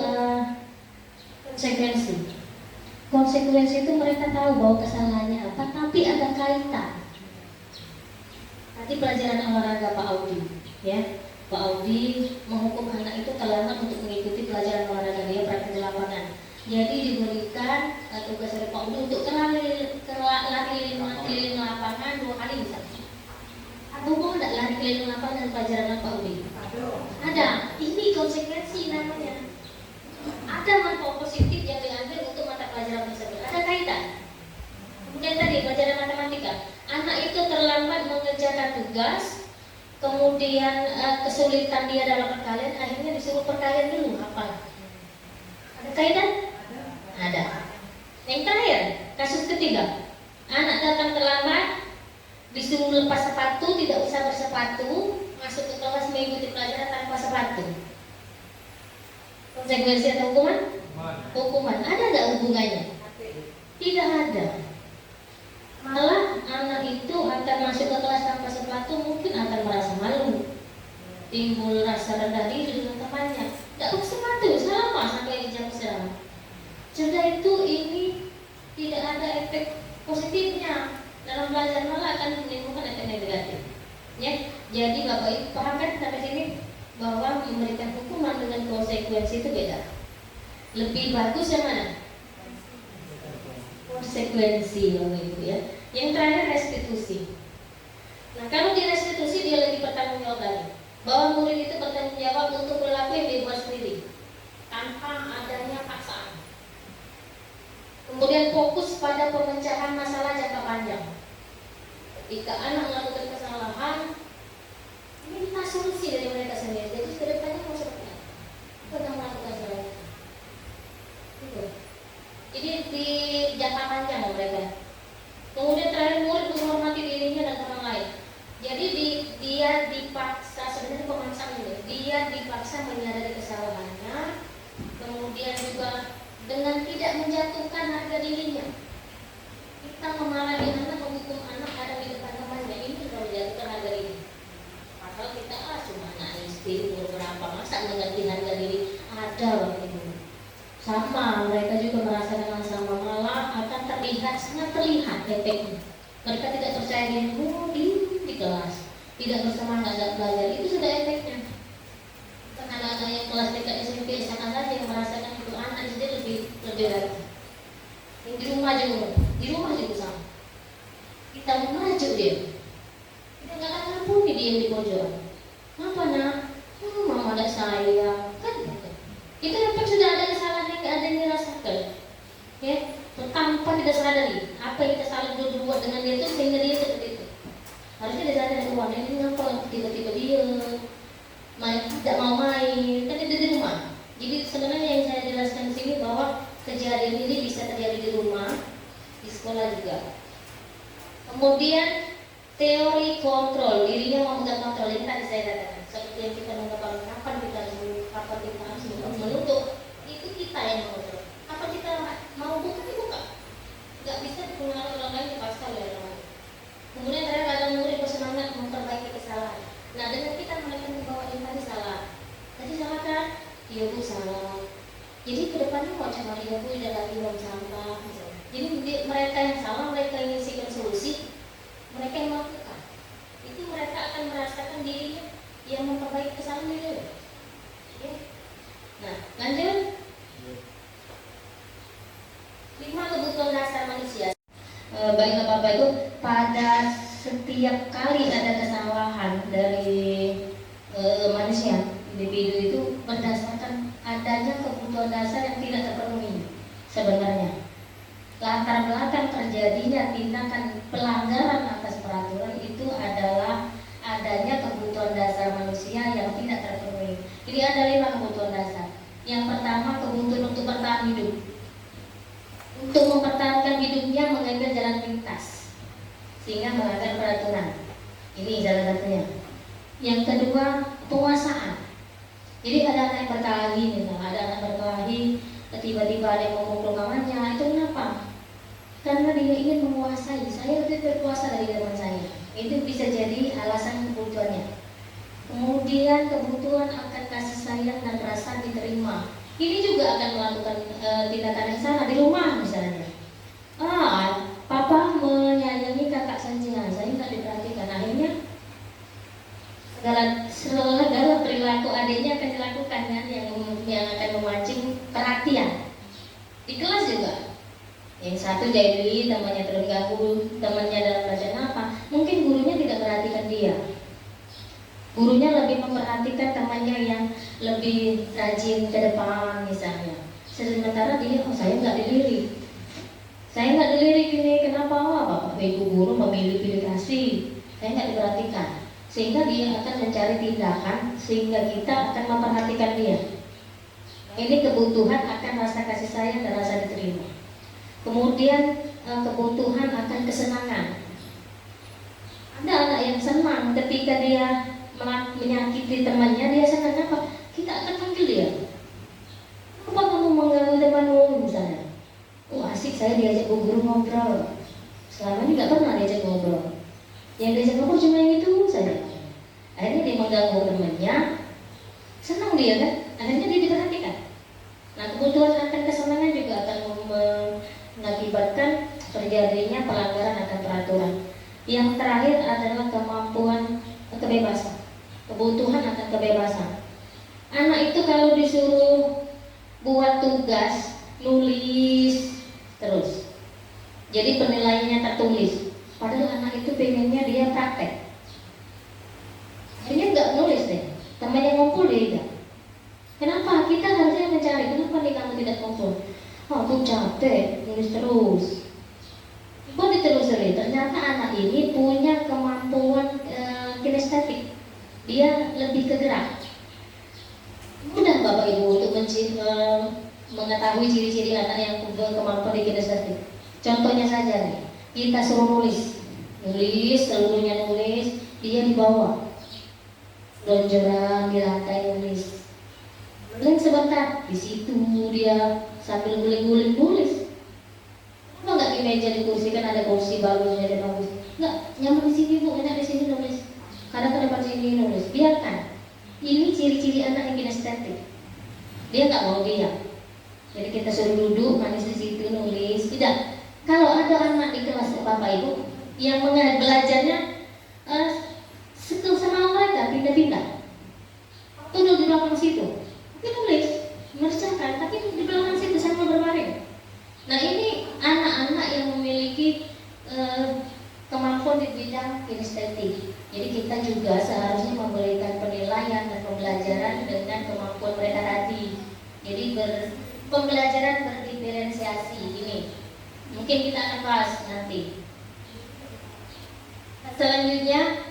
konsekuensi itu mereka tahu bahwa kesalahannya apa, tapi ada kaitan. Tadi pelajaran olahraga Pak Audi, ya. Pak Audi menghukum anak itu terlambat untuk mengikuti pelajaran olahraga, dia praktek di lapangan. Jadi diberikan tugas dari Pak Audi untuk lari keliling lapangan 2 kali bisa. Apa hubungan tidak lari keliling lapangan dan pelajaran Pak Audi? Ada. Ini konsekuensi namanya. Ada manfaat positif yang diambil untuk mata pelajaran tersebut. Ada kaitan. Kemudian tadi pelajaran matematika, anak itu terlambat mengerjakan tugas, kemudian kesulitan dia dalam perkalian, akhirnya disuruh perkalian dulu hafal. Ada kaitan? Ada. Yang terakhir, kasus ketiga, anak datang terlambat, disuruh lepas sepatu, tidak bisa bersepatu, masuk ke kelas mengikuti pelajaran tanpa sepatu. Konsekuensi atau hukuman? Hukuman. Ada nggak hubungannya? Tidak ada. Malah anak itu akan masuk ke kelas tanpa sepatu, mungkin akan merasa malu, timbul rasa rendah diri dengan temannya. Tidak pakai sepatu, sama sampai jam serang. Sudah itu ini tidak ada efek positifnya dalam belajar, malah akan menimbulkan efek negatif. Ya, jadi Bapak Ibu pahamkan sampai sini bahwa memberikan hukuman dengan konsekuensi itu beda. Lebih bagus yang mana? Konsekuensi, Bapak Ibu ya. Yang terakhir restitusi. Nah, kalau di restitusi dia lagi bertanggung jawab lagi, bahwa murid itu bertanggung jawab untuk perilaku yang dibuat sendiri tanpa adanya paksaan. Kemudian fokus pada pemecahan masalah jangka panjang. Ketika anak melakukan kesalahan, minta solusi dari mereka sendiri. Jadi ke depannya mau seperti apa? Kita melakukan kesalahan. Gitu. Jadi di jangka panjang mereka. Kemudian terakhir murid menghormati dirinya dan orang lain. Jadi dia dipaksa, sebenarnya pemaksaan ini, dia dipaksa menyadari kesalahannya, kemudian juga dengan tidak menjatuhkan harga dirinya. Kita memarahi anak, menghukum anak ada di depan temannya, ini sudah menjatuhkan harga diri. Padahal kita cuma anak SD umur berapa, masa mengganti harga diri? Ada waktu itu. Sama, mereka juga merasakan yang sama, malah akan terlihat, sangat terlihat efeknya. Mereka tidak percaya diri di kelas, tidak bersemangat dalam belajar, itu sudah efeknya. Kan anak-anak yang kelas TK, SMP, SMA saja yang merasakan itu, anak SD lebih lagi. Yang di rumah juga sama. Kita mengajuk dia, kita nggak akan ampuni dia yang di pojokan. Apa nak? Mama ada sayang, kan gitu. Itu yang sudah ada kesalahan yang nggak ada yang dirasakan, ya, tanpa tidak sadari apa yang kita salah buat dengan dia itu sehingga dia seperti itu. Harusnya dia sadari, wah ini ngapa tiba-tiba dia tidak mau main, kan itu di rumah. Jadi sebenarnya yang saya jelaskan di sini bahwa kejadian ini bisa terjadi di rumah, di sekolah juga. Kemudian teori kontrol, dirinya memegang kontrol, ini tadi saya katakan. Seperti yang kita mengetahui kapan kita harus menutup, itu kita yang mengontrol. Kapan kita mau buka, dibuka. Nggak bisa dipengaruhi orang lain, dipaksa oleh orang lain. Kemudian kadang-kadang murid bersemangat memperbaiki kesalahan. Nah, dengan kita menekan ke bawah yang tadi salah. Tadi salah kan? Iya bu, salah. Jadi kedepannya mau coba iya bu, tidak lagi buang sampah. Jadi mereka yang salah, mereka yang ngisikan solusi, mereka yang melakukan. Itu mereka akan merasakan dirinya yang memperbaiki kesalahan diri. Ya. Nah, lanjut. 5 kebutuhan dasar manusia. Baik Bapak itu pada setiap kali ada kesalahan dari manusia, individu itu berdasarkan adanya kebutuhan dasar yang tidak terpenuhi. Sebenarnya latar belakang terjadinya tindakan pelanggaran atas peraturan itu adalah adanya kebutuhan dasar manusia yang tidak terpenuhi. Jadi ada 5 kebutuhan dasar. Yang pertama, kebutuhan untuk bertahan hidup. Untuk mempertahankan hidupnya mengambil jalan pintas sehingga melanggar peraturan. Ini jalan satunya. Yang kedua, penguasaan. Jadi ada anak yang berkelahi, misalnya ada anak berkelahi, tiba-tiba ada yang memukul kawannya, itu kenapa? Karena dia ingin menguasai. Saya lebih berkuasa dari teman saya. Itu bisa jadi alasan kebutuhannya. Kemudian kebutuhan akan kasih sayang dan rasa diterima. Ini juga akan melakukan tindakan yang salah di rumah misalnya. Papa menyayangi kakak saya nggak diperhatikan. Akhirnya segala jadi temannya terganggu, temannya dalam belajar apa? Mungkin gurunya tidak perhatikan dia. Gurunya lebih memperhatikan temannya yang lebih rajin ke depan misalnya. Sementara dia, oh saya nggak dilirik. Saya nggak dilirik ini, kenapa? Bapak Ibu guru memilih-pilih kasih. Saya nggak diperhatikan. Sehingga dia akan mencari tindakan, sehingga kita akan memperhatikan dia. Ini kebutuhan akan rasa kasih sayang dan rasa diterima. Kemudian kebutuhan akan kesenangan. Ada anak yang senang ketika dia menyakiti temannya, dia senang apa? Kita akan panggil dia. Apa kamu mengganggu temanmu misalnya? Oh asik, saya diajak bu guru ngobrol. Selama ini nggak pernah diajak ngobrol. Yang diajak ngobrol cuma yang itu saja. Akhirnya dia mengganggu temannya, senang dia kan? Akhirnya dia diperhatikan. Nah kebutuhan akan kesenangan juga akan mengakibatkan terjadinya pelanggaran akan peraturan. Yang terakhir adalah kemampuan kebebasan. Kebutuhan akan kebebasan. Anak itu kalau disuruh buat tugas, nulis terus. Jadi penilaiannya tertulis. Padahal anak itu pengennya dia praktek. Akhirnya nggak nulis deh. Temannya ngumpul dia tidak. Kenapa? Kita harusnya mencari. Kenapa nih kamu tidak ngumpul? Oh, aku capek, nulis terus. Kok ditelusuri? Ternyata anak ini punya kemampuan kinestetik. Dia lebih kegerak. Mudah Bapak Ibu untuk mengetahui ciri-ciri anak yang punya kemampuan di kinestetik. Contohnya saja nih, kita suruh nulis, seluruhnya nulis, dia di bawah, lonjoran di lantai nulis. Paling sebentar, di situ dia sambil guling-guling nulis. Kenapa nggak di meja, di kursi, kan ada kursi bagus, ada bagus. Nggak, nyaman di sini bu, enak di sini nulis. Kadang ke depan sini nulis, biarkan. Ini ciri-ciri anak yang kinestetik. Dia nggak mau diam. Jadi kita suruh duduk, manis di situ nulis. Tidak. Kalau ada anak di kelas Bapak Ibu yang belajarnya sama mereka pindah-pindah, duduk di belakang situ, dia nulis, mengerjakan, tapi di belakang situ sama berbaring. Nah ini anak-anak yang memiliki kemampuan di bidang kinestetik. Jadi kita juga seharusnya memberikan penilaian dan pembelajaran dengan kemampuan mereka tadi. Jadi pembelajaran berdiferensiasi ini. Mungkin kita akan bahas nanti. Selanjutnya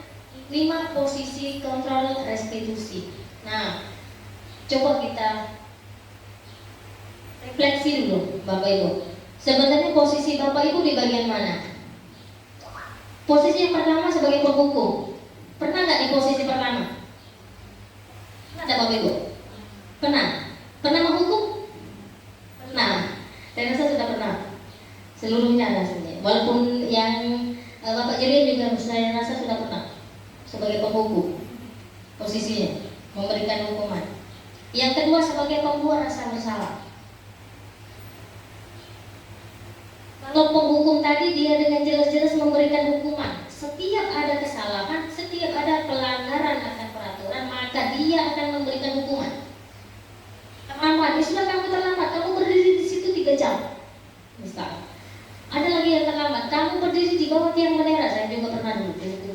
5 posisi kontrol restitusi. Nah, coba kita refleksi dulu Bapak Ibu. Sebenarnya posisi Bapak Ibu di bagian mana? Posisi yang pertama sebagai penghukum. Pernah nggak di posisi pertama? Ada Bapak Ibu? Pernah? Pernah menghukum? Pernah. Saya rasa sudah pernah. Seluruhnya rasanya. Walaupun yang Bapak Jelian juga saya rasa sudah pernah sebagai penghukum. Posisinya memberikan hukuman. Yang kedua sebagai pembuat rasa bersalah. Kalau penghukum tadi dia dengan jelas-jelas memberikan hukuman. Setiap ada kesalahan, setiap ada pelanggaran akan peraturan, maka dia akan memberikan hukuman. Terlambat, sudah kamu terlambat, kamu berdiri di situ 3 jam. Misal, ada lagi yang terlambat, kamu berdiri di bawah tiang bendera. Saya juga pernah dulu di situ.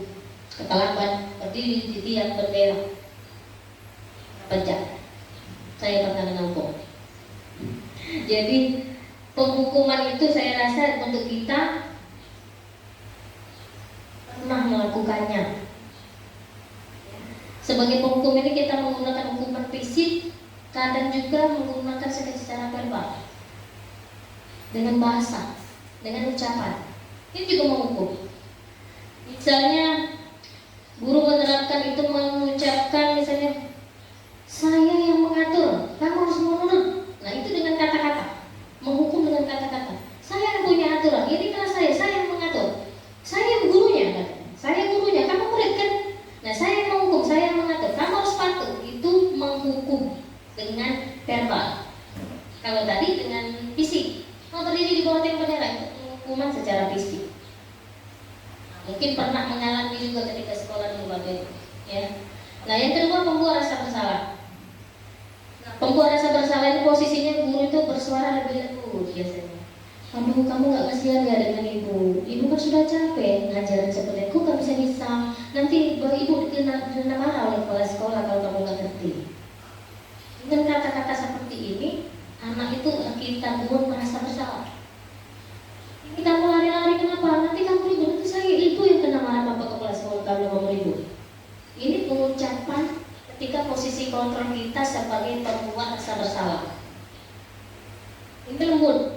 Terlambat, berdiri di tiang bendera. Pejam. Saya pernah dengan hukum. Jadi penghukuman itu saya rasa untuk kita pernah melakukannya. Sebagai penghukum ini kita menggunakan hukuman fisik, kadang juga menggunakan secara verbal, dengan bahasa, dengan ucapan. Ini juga menghukum. Misalnya guru menerapkan itu mengucapkan misalnya, saya yang mengatur, kamu harus menurut. Nah itu dengan kata-kata. Menghukum dengan kata-kata. Saya yang punya aturan, ini kelas saya yang mengatur. Saya yang gurunya, saya gurunya, kamu murid kan? Nah saya yang menghukum, saya yang mengatur. Kamu harus patuh. Itu menghukum dengan verbal. Kalau tadi dengan fisik, mau berdiri di bawah tiang bendera itu penghukuman secara fisik. Mungkin pernah mengalami juga ketika sekolah dulu Bapak, ya. Nah yang kedua pembuat rasa bersalah. Pembuat rasa bersalah itu posisinya guru itu bersuara lebih lembut biasanya. Aduh, kamu nggak kasihan ya dengan ibu? Ibu kan sudah capek ngajarin seperti itu, nggak bisa. Nanti ibu kena marah oleh kepala sekolah kalau kamu nggak ngerti. Dengan kata-kata seperti ini, anak itu kita buat merasa bersalah. Ini kamu lari-lari kenapa? Nanti kamu ribut, nanti saya ibu yang kena marah bapak kepala sekolah kamu ribut. Ini pengucapan ketika posisi kontrol kita sebagai pembuat rasa bersalah. Ini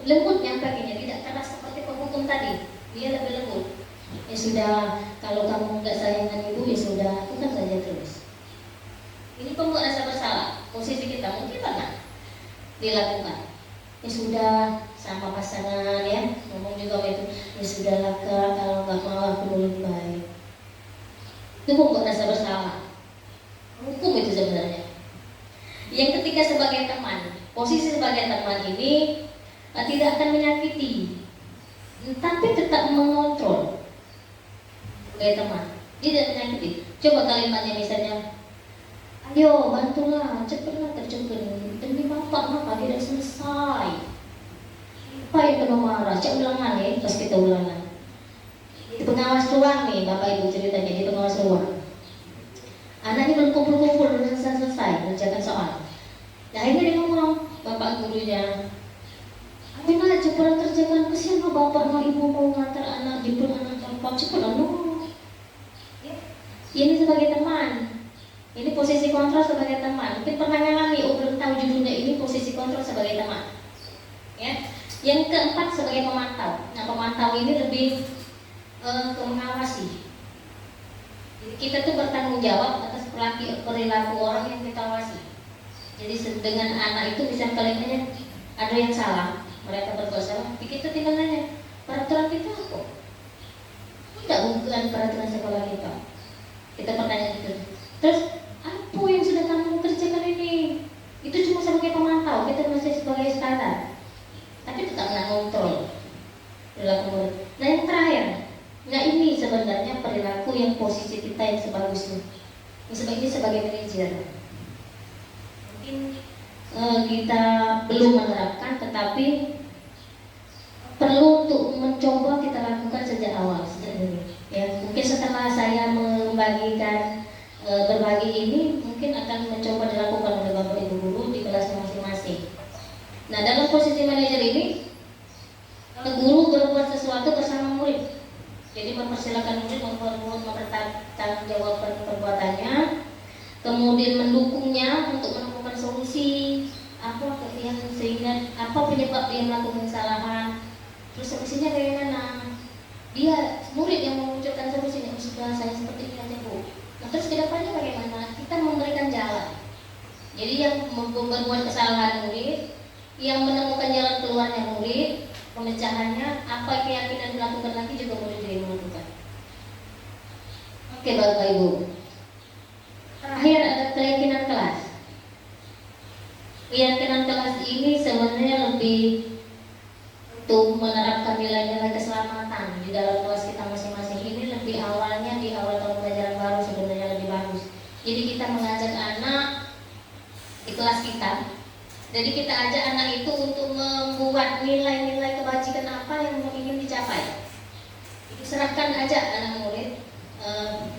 lembut nyampainya, tidak keras seperti penghukum tadi. Dia lebih lembut. Ya sudah, kalau kamu nggak sayang dengan ibu, ya sudah, lakukan saja terus. Ini pembuat rasa bersalah. Posisi kita mungkin pernah dilakukan. Ya sudah, sama pasangan ya, ngomong juga itu. Ya sudah lah Kak, kalau nggak mau aku lebih baik. Itu pembuat rasa bersalah. Hukum itu sebenarnya. Yang ketiga sebagai teman, posisi sebagai teman ini tidak akan menyakiti, tapi tetap mengontrol. Sebagai teman, tidak menyakiti. Coba kalimatnya misalnya, ayo bantulah, cepatlah terjun demi bapak, maka tidak selesai. Apa yang penuh marah? Cek ulangan ya, pas kita ulangan. Di pengawas ruang nih, bapak ibu ceritanya di pengawas ruang. Anaknya belum kumpul-kumpul, belum selesai mengerjakan soal. Nah akhirnya dia ngomong, bapak gurunya, ayo nak cepat kerjakan, kesian lah bapak sama ibu mau ngantar anak, jemput anak bapak, cepat lah no. Ini sebagai teman, ini posisi kontrol sebagai teman. Mungkin pernah ngalami, belum tahu judulnya, ini posisi kontrol sebagai teman. Ya. Yang keempat sebagai pemantau. Nah pemantau ini lebih mengawasi. Jadi kita tuh bertanggung jawab atas perilaku orang yang kita awasi. Jadi dengan anak itu bisa kalimatnya ada yang salah, mereka berbuat salah, kita tinggal nanya, peraturan kita apa? Tidak bukan peraturan sekolah kita. Kita bertanya gitu. Terus apa yang sudah kamu kerjakan ini? Itu cuma sebagai pemantau, kita masih sebagai standar. Tapi tetap mengontrol perilaku murid. Nah yang terakhir, nah ini sebenarnya perilaku yang posisi kita yang sebagusnya. Ini sebagai manajer. Mungkin kita belum menerapkan, tetapi perlu untuk mencoba kita lakukan sejak awal, sejak dulu. Ya, mungkin setelah saya membagikan berbagi ini, mungkin akan mencoba dilakukan oleh bapak ibu guru di kelasnya masing-masing. Nah, dalam posisi manajer ini, guru berbuat sesuatu bersama murid. Jadi mempersilakan murid mempertanggungjawabkan perbuatannya, kemudian mendukungnya untuk menemukan solusi apa yang sehingga apa penyebab dia melakukan kesalahan, terus solusinya bagaimana. Dia murid yang memunculkan solusinya, sudah saya seperti ini aja bu. Nah terus kedepannya bagaimana? Kita memberikan jalan. Jadi yang membuat kesalahan murid, yang menemukan jalan keluarnya murid, pemecahannya, apa keyakinan dilakukan lagi juga murid dia menentukan. Oke bapak ibu. Terakhir ada keyakinan kelas. Keyakinan kelas ini sebenarnya lebih untuk menerapkan nilai-nilai keselamatan di dalam kelas kita masing-masing. Ini lebih awalnya di awal tahun pelajaran baru sebenarnya lebih bagus. Jadi kita mengajak anak di kelas kita. Jadi kita ajak anak itu untuk membuat nilai-nilai kebajikan apa yang ingin dicapai. Serahkan aja anak murid,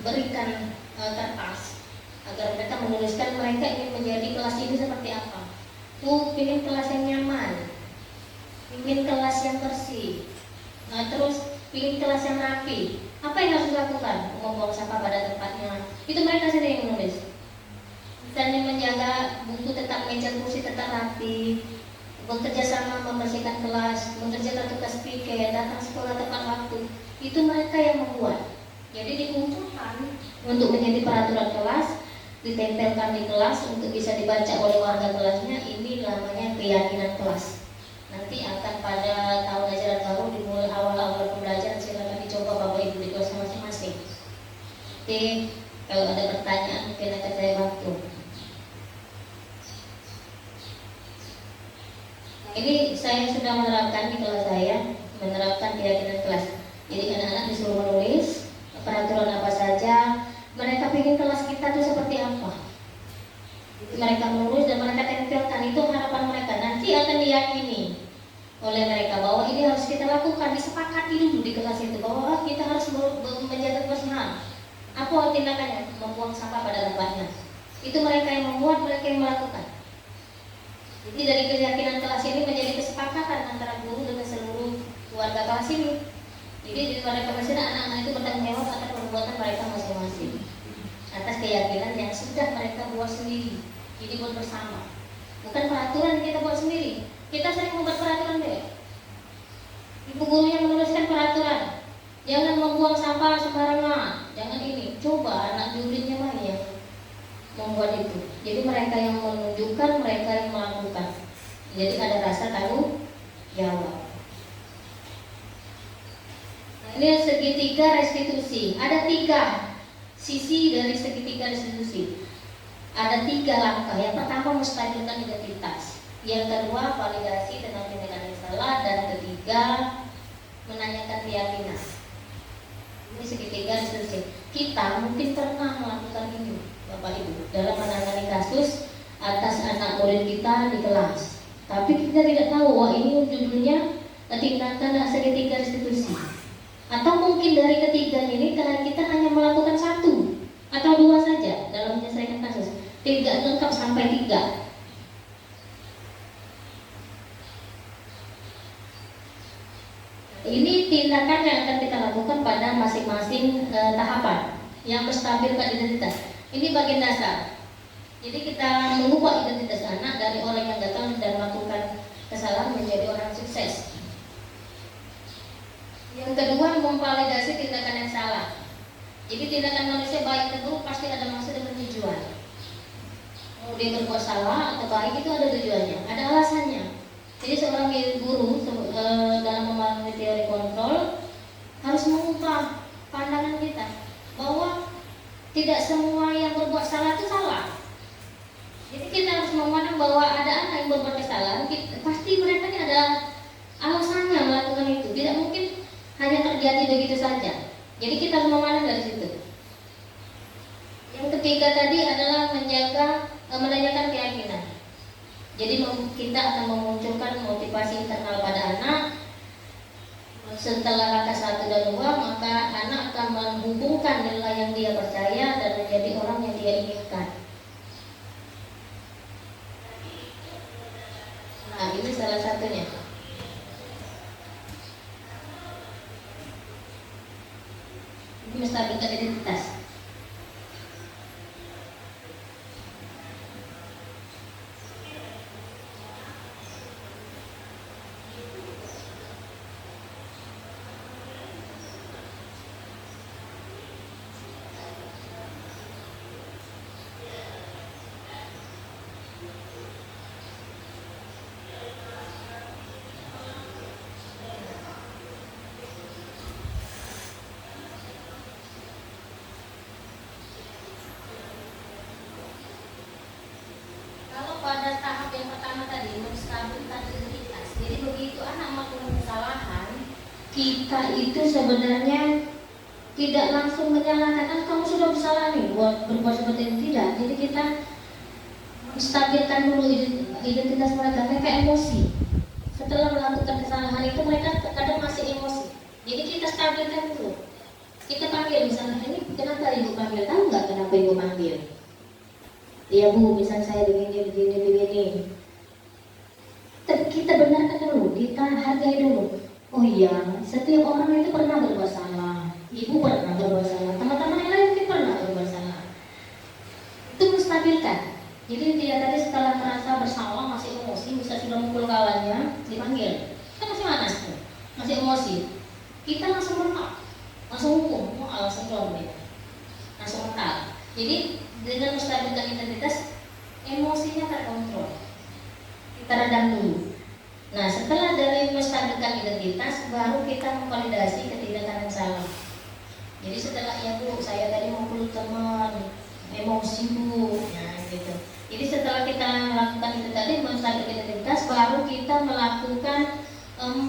berikan kertas agar mereka menuliskan mereka ingin menjadi kelas ini seperti apa. Ingin kelas yang nyaman, ingin kelas yang bersih, terus ingin kelas yang rapi. Apa yang harus dilakukan? Membuang sampah pada tempatnya. Itu mereka sendiri yang menulis. Misalnya menjaga buku tetap, meja kursi tetap rapi, bekerja sama membersihkan kelas, mengerjakan tugas piket, datang sekolah tepat waktu. Itu mereka yang membuat. Jadi dikumpulkan untuk menjadi peraturan kelas, ditempelkan di kelas untuk bisa dibaca oleh warga kelasnya. Ini namanya keyakinan kelas. Nanti akan pada tahun ajaran baru dimulai awal-awal pembelajaran, silakan dicoba bapak ibu di kelas masing-masing. Oke, kalau ada pertanyaan mungkin akan saya bantu. Ini saya sudah menerapkan di kelas saya, menerapkan keyakinan kelas. Jadi anak-anak disuruh menulis peraturan apa saja, mereka ingin kelas kita itu seperti apa. Mereka menulis dan mereka tempelkan, itu harapan mereka. Nanti akan diyakini oleh mereka bahwa ini harus kita kelas itu bahwa kita harus menjaga kebersihan. Apa tindakannya? Membuang sampah pada tempatnya. Itu mereka yang membuat, mereka yang melakukan. Jadi dari keyakinan kelas ini menjadi kesepakatan antara guru dengan seluruh keluarga kelas ini. Jadi pada kebersihan anak-anak itu bertanggung jawab atas perbuatan mereka masing-masing atas keyakinan yang sudah mereka buat sendiri. Jadi buat bersama. Bukan peraturan kita buat sendiri. Kita sering membuat peraturan deh. Ibu guru yang menuliskan peraturan, jangan membuang sampah sembarangan, jangan ini. Coba anak judulnya mah yang membuat itu. Jadi mereka yang menunjukkan, mereka yang melakukan. Jadi ada rasa tanggung jawab. Nah, ini segitiga restitusi. Ada 3 sisi dari segitiga restitusi. Ada 3 langkah. Yang pertama menstabilkan identitas. Yang kedua validasi tentang tindakan yang salah, dan ketiga menanyakan keyakinan. Ini segitiga restitusi. Kita mungkin pernah melakukan ini, Bapak Ibu, dalam menangani kasus atas anak murid kita di kelas. Tapi kita tidak tahu, wah ini judulnya tindakan segitiga restitusi. Atau mungkin dari ketiga ini karena kita hanya melakukan 1 atau 2 saja dalam menyelesaikan kasus. Tidak lengkap sampai 3. Ini tindakan yang akan kita lakukan pada masing-masing tahapan yang menstabilkan identitas. Ini bagian dasar. Jadi kita mengubah identitas anak dari orang yang datang dan melakukan kesalahan menjadi orang sukses. Yang kedua, memvalidasi tindakan yang salah. Jadi tindakan manusia baik atau buruk pasti ada maksud dan tujuan. Mau dia berbuat salah atau baik itu ada tujuannya, ada alasannya. Jadi seorang guru dalam memahami teori kontrol harus mengubah pandangan kita bahwa tidak semua yang berbuat salah itu salah. Jadi kita harus memandang bahwa ada anak yang berbuat kesalahan, pasti mereka ini ada alasannya melakukan itu. Tidak mungkin hanya terjadi begitu saja. Jadi kita harus memandang dari situ. Yang ketiga tadi adalah menanyakan keyakinan. Jadi kita akan memunculkan motivasi internal pada anak. Setelah langkah 1 dan 2, maka anak akan menghubungkan nilai yang dia percaya dan menjadi orang yang dia inginkan. Nah, ini salah satunya. Ini menstabilkan identitas. Pada tahap yang pertama tadi menstabilkan identitas. Jadi begitu anak melakukan kesalahan, kita itu sebenarnya tidak langsung menyalahkan, kan kamu sudah bersalah nih berbuat seperti ini, tidak. Jadi kita menstabilkan dulu identitas mereka. Mereka emosi. Setelah melakukan kesalahan itu mereka kadang masih emosi. Jadi kita stabilkan dulu. Kita panggil misalnya, ini kenapa ibu panggil? Tahu nggak kenapa ibu panggil? Ya Bu, misalnya saya begini. Kita benarkan dulu, kita hargai dulu. Oh iya, setiap orang itu pernah berbuat salah. Ibu pernah berbuat salah, teman-teman yang lain mungkin pernah berbuat salah. Itu menstabilkan. Jadi dia tadi setelah merasa bersalah, masih emosi, bisa sudah mukul kawannya, dipanggil. Kita masih panas tuh, masih emosi. Kita langsung mentak, langsung hukum, langsung dorong, langsung mentak. Jadi dengan menstabilkan identitas, emosinya terkontrol. Kita redam dulu. Nah, setelah dari menstabilkan identitas, baru kita memvalidasi ketindakan yang salah. Jadi setelah ya Bu, saya tadi mukul teman, emosi Bu, nah gitu. Jadi setelah kita melakukan itu tadi menstabilkan identitas, baru kita melakukan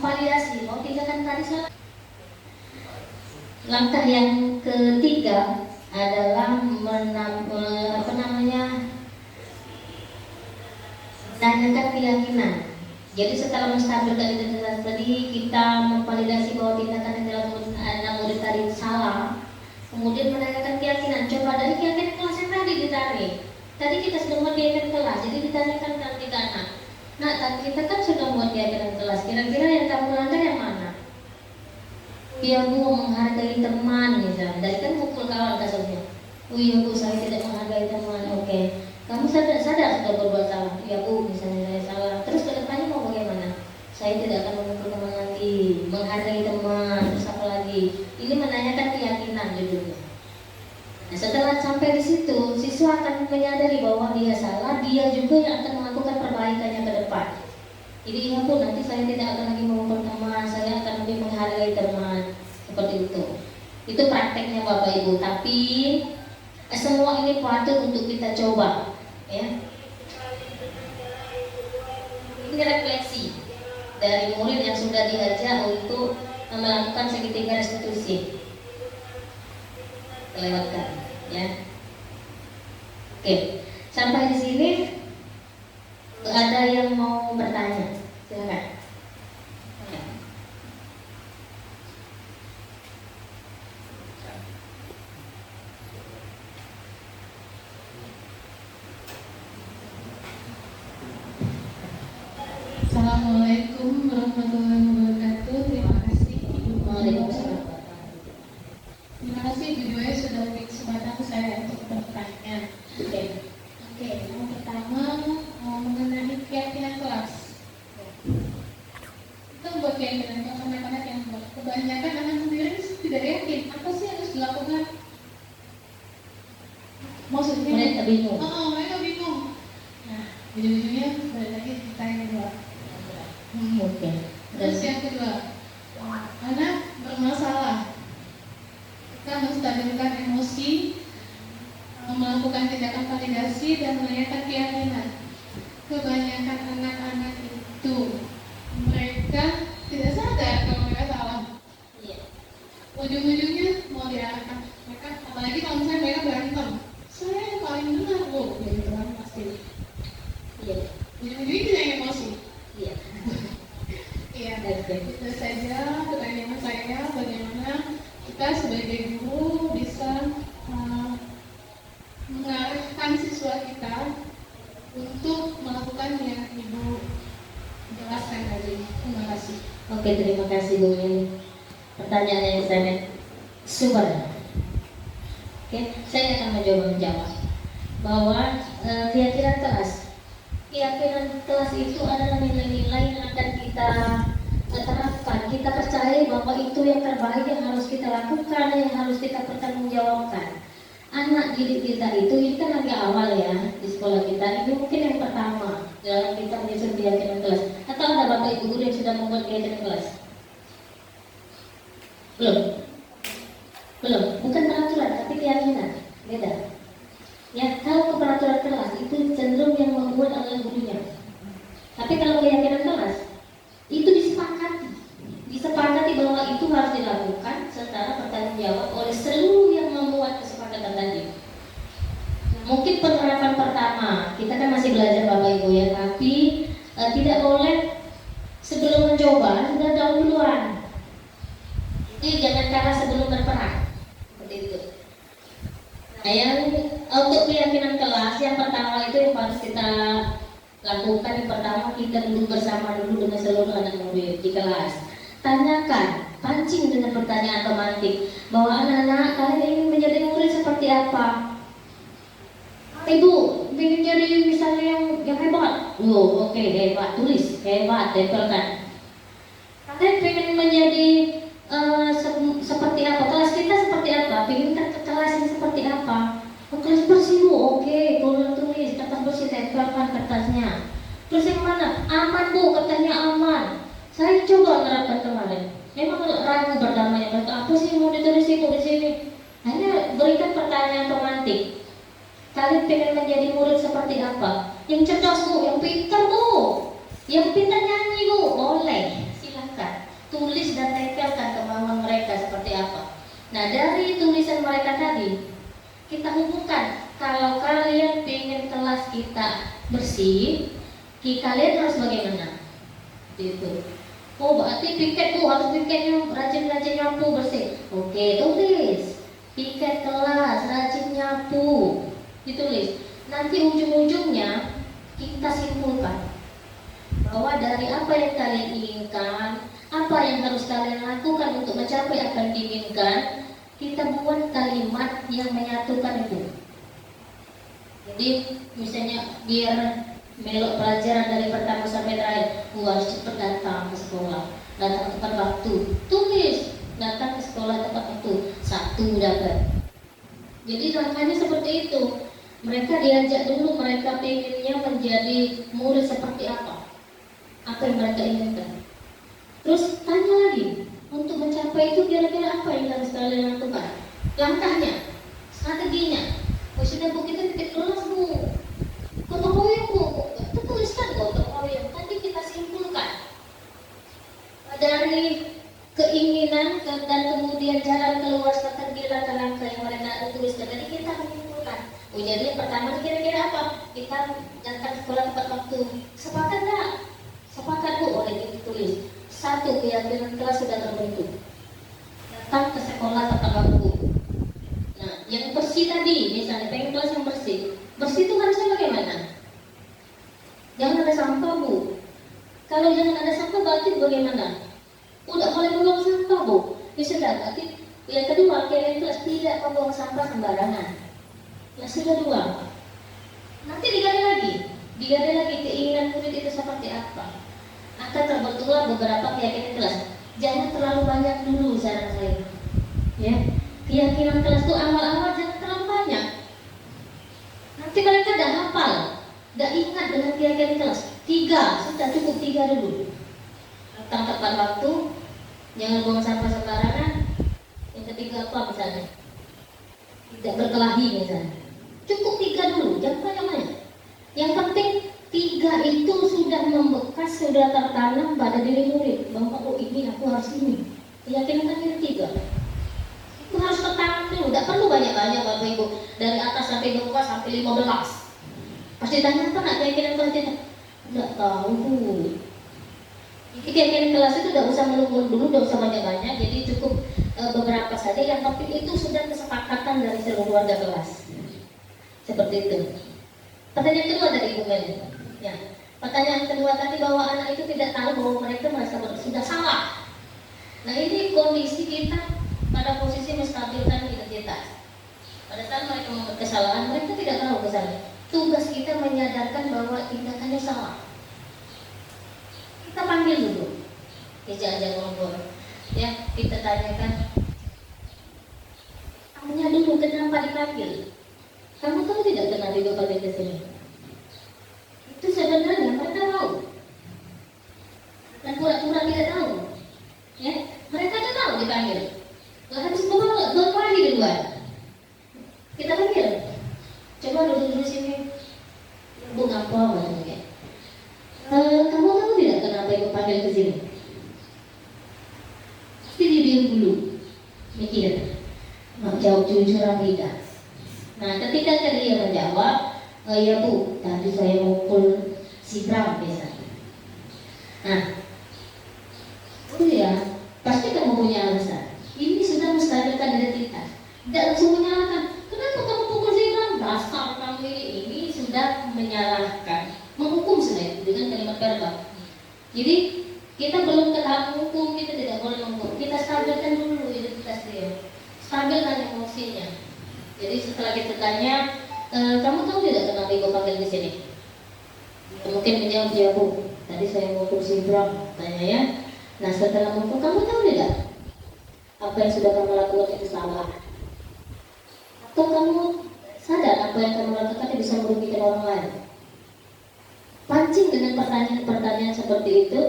validasi. Oh, tindakan tadi salah. Langkah yang ketiga adalah menanyakan keyakinan. Jadi setelah menstabilkan identitas tadi, kita memvalidasi bahwa tindakan yang dilakukan kemudian menanyakan keyakinan. Coba dari keyakinan kelas yang tadi ditarik. Tadi kita sudah buat keyakinan kelas, jadi ditanyakan kita anak. Nah, tadi kita kan sudah buat keyakinan kelas. Kira-kira yang kamu langgar yang mana? Iya bu, menghargai teman misalnya. Dari kan mukul kawan kasusnya. Oh iya bu, saya tidak menghargai teman. Oke. Kamu sadar sudah berbuat salah. Iya bu, misalnya saya salah. Terus kedepannya mau bagaimana? Saya tidak akan memukul teman lagi, menghargai teman. Terus apa lagi? Ini menanyakan keyakinan judulnya. Nah, setelah sampai di situ, siswa akan menyadari bahwa dia salah. Dia juga yang akan melakukan perbaikannya ke depan. Jadi iya bu, nanti saya tidak akan lagi memukul teman. Saya akan lebih menghargai teman. Seperti itu. Itu prakteknya Bapak Ibu. Tapi semua ini patut untuk kita coba, ya. Ini refleksi dari murid yang sudah diajak untuk melakukan segitiga restitusi. Kelewatkan, ya. Oke, sampai di sini ada yang mau bertanya? Silakan. Ya. Assalamualaikum warahmatullahi wabarakatuh. Terima kasih Ibu. Waalaikumsalam. Terima kasih Ibu Joy sudah beri kesempatan saya untuk bertanya. Oke. Yang pertama mengenai keyakinan kelas. Kita membuat keyakinan kelas anak-anak yang kebanyakan anak sendiri tidak yakin apa sih harus dilakukan. Maksudnya Mereka bingung. mereka bingung. Nah, ujung-ujungnya balik lagi kita yang kedua. Oke. Terus yang kedua, anak bermasalah. Kita menstabilkan emosi, melakukan tindakan validasi dan menanyakan keyakinan. Kebanyakan anak-anak itu mereka tidak sadar kalau mereka salah. Iya. Ujung-ujungnya mau diarahkan mereka, apalagi kalau misalnya mereka berantem. Saya yang paling benar loh, gitu kan pasti. Iya. Ujung-ujungnya kita yang emosi. Iya. Iya, Oke. itu saja pertanyaan saya, bagaimana kita sebagai guru bisa mengarahkan siswa kita untuk melakukan yang Ibu jelaskan tadi. Terima kasih. Oke, terima kasih Bu Yeni. Pertanyaan yang sangat super. Oke, saya akan menjawab bahwa keyakinan kelas itu adalah nilai-nilai yang akan kita terapkan. Kita percaya bahwa itu yang terbaik yang harus kita lakukan, yang harus kita pertanggungjawabkan. Anak didik kita itu, ini kan lagi awal ya di sekolah kita. Ini mungkin yang pertama dalam kita menyusun keyakinan kelas. Atau ada Bapak Ibu guru yang sudah membuat keyakinan kelas? Belum. Bukan peraturan, tapi keyakinan. Beda. Ya, kalau peraturan kelas itu cenderung yang membuat oleh gurunya. Tapi kalau keyakinan kelas itu disepakati bahwa itu harus dilakukan secara bertanggung jawab oleh seluruh yang membuat kesepakatan tadi. Mungkin penerapan pertama kita kan masih belajar Bapak Ibu ya, tapi tidak boleh sebelum mencoba sudah tahu duluan. Jadi jangan kalah sebelum berperang. Seperti itu. Nah, yang untuk keyakinan kelas yang pertama itu yang harus kita lakukan, yang pertama kita duduk bersama dulu dengan seluruh anak murid di kelas. Tanyakan, pancing dengan pertanyaan romantik bahwa anak-anak kalian ingin menjadi murid seperti apa? Ibu, ingin jadi misalnya yang hebat. Oh, oke, hebat, tulis, hebat, tempelkan. Kalian pengen menjadi seperti apa? Kelas kita seperti apa? Pengen ke kelas yang seperti apa? Oh, kelas bersih Bu, oke, boleh tulis, kertas bersih, tempelkan kertasnya. Terus yang mana? Aman Bu, katanya aman. Saya coba menerapkan kemarin. Memang ragu berdamainya mereka. Apa sih yang mau ditulis itu di sini? Hanya berikan pertanyaan romantik. Kalian pengen menjadi murid seperti apa? Yang cerdas Bu, yang pintar Bu, yang pintar nyanyi Bu, boleh. Silakan tulis dan tempelkan kemauan mereka seperti apa. Nah, dari tulisan mereka tadi kita hubungkan. Kalau kalian pengen kelas kita bersih, kalian harus bagaimana? Gitu. Oh, berarti piket Bu, harus piket yang rajin-rajin nyapu bersih. Oke, tulis. piket kelas, rajin nyapu, ditulis. Nanti ujung-ujungnya kita simpulkan bahwa dari apa yang kalian inginkan, apa yang harus kalian lakukan untuk mencapai apa yang diinginkan, kita buat kalimat yang menyatukan itu. Jadi misalnya biar melok pelajaran dari pertama sampai terakhir, harus cepat datang ke sekolah, datang tepat waktu, tulis datang ke sekolah tepat waktu, 1 dapat. Jadi langkahnya seperti itu. Mereka diajak dulu, mereka pengennya menjadi murid seperti apa yang mereka inginkan. Terus tanya lagi, untuk mencapai itu kira-kira apa yang harus kalian lakukan, langkahnya, strateginya. Sudah bu, kita titik kelas bu, gotong royong bu, itu tuliskan gotong royong. Nanti kita simpulkan dari keinginan dan kemudian jalan keluar strategi langkah-langkah yang mereka tuliskan. Jadi kita menyimpulkan. Jadi pertama kira-kira apa? Kita datang sekolah tepat waktu. Sepakat nggak? Sepakat bu, oleh ditulis. 1, keyakinan kelas sudah terbentuk. Datang ke sekolah tepat waktu. Nah, yang bersih tadi, misalnya pengen kelas yang bersih. Bersih itu harusnya bagaimana? Jangan ada sampah bu. Kalau jangan ada sampah berarti bagaimana? Udah boleh buang sampah bu. Ya sudah, berarti yang kedua, kalian kelas tidak membuang sampah sembarangan. Ya sudah 2. Nanti digali lagi keinginan murid itu seperti apa. Akan terbentuklah beberapa keyakinan kelas. Jangan terlalu banyak dulu saran saya. Ya, keyakinan kelas itu awal-awal jangan terlalu banyak. Nanti mereka dah hafal, dah ingat dengan keyakinan kelas. 3, sudah cukup 3 dulu. Datang tepat waktu, jangan buang sampah sembarangan. Yang ketiga apa misalnya? Tidak berkelahi misalnya. Cukup 3 dulu, jangan banyak-banyak. Yang penting 3 itu sudah membekas, sudah tertanam pada diri murid bahwa oh ini aku harus ini. Keyakinan yang 3 itu harus tertanam dulu. Tidak perlu banyak-banyak Bapak Ibu. Dari atas sampai bawah sampai 15. Pasti tanya apa nak keyakinan kelas kita? Tidak tahu bu. Jadi keyakinan kelas itu tidak usah melulu dulu, tidak usah banyak-banyak. Jadi cukup beberapa saja. Yang penting itu sudah kesepakatan dari seluruh keluarga kelas. Seperti itu. Pertanyaan kedua dari Ibu Meli. Ya. Pertanyaan kedua tadi bahwa anak itu tidak tahu bahwa mereka merasa sudah salah. Nah ini kondisi kita pada posisi menstabilkan identitas. Pada saat mereka membuat kesalahan, mereka tidak tahu kesalahan. Tugas kita menyadarkan bahwa tindakannya salah. Kita panggil dulu, diajak ngobrol. Ya, kita tanyakan. Tanya dulu kenapa dipanggil. Kamu tahu tidak kenapa dipanggil ke sini? Itu sebenarnya mereka tahu. Dan pura-pura tidak tahu. Ya, mereka tidak tahu dipanggil. Gak habis bawa lagi di luar. Kita panggil. Coba duduk di sini. Bu ngapa katanya? Kamu tahu tidak kenapa ibu panggil ke sini? Pasti dia diam dulu. Mikir. Mau jawab jujur atau tidak? Nah, ketika dia menjawab, ya bu, tadi saya mukul si Bram misalnya. Nah, oh ya, pasti kamu punya alasan. Ini sudah menstabilkan identitas. Tidak langsung menyalahkan. Kenapa kamu pukul si Bram? Dasar kamu ini sudah menyalahkan, menghukum sebenarnya dengan kalimat verbal. Jadi kita belum ke tahap menghukum, kita tidak boleh menghukum. Kita stabilkan dulu identitas dia, stabilkan emosinya. Jadi setelah kita tanya, kamu tahu tidak kenapa ibu panggil di sini? Mungkin menjawab ya bu, tadi saya mau kursi Bram, tanya ya. Nah setelah menghukum, kamu tahu tidak apa yang sudah kamu lakukan itu salah? Atau kamu sadar apa yang kamu lakukan itu bisa merugikan orang lain? Pancing dengan pertanyaan-pertanyaan seperti itu.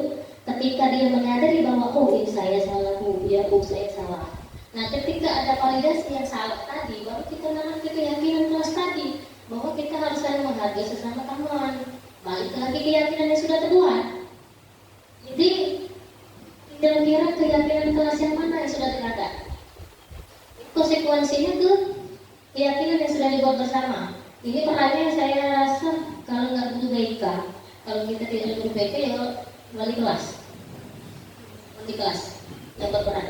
Ketika dia menyadari bahwa oh ini saya salah bu, ya bu saya salah. Nah ketika ada validasi yang salah tadi, baru kita nanam keyakinan kelas tadi bahwa kita harus saling menghargai sesama teman. Balik lagi keyakinan yang sudah terbuat. Jadi kira-kira keyakinan kelas yang mana yang sudah terada? Konsekuensinya ke keyakinan yang sudah dibuat bersama. Ini pertanyaan saya rasa kalau nggak butuh BK, kalau kita tidak butuh BK ya wali kelas yang berperan.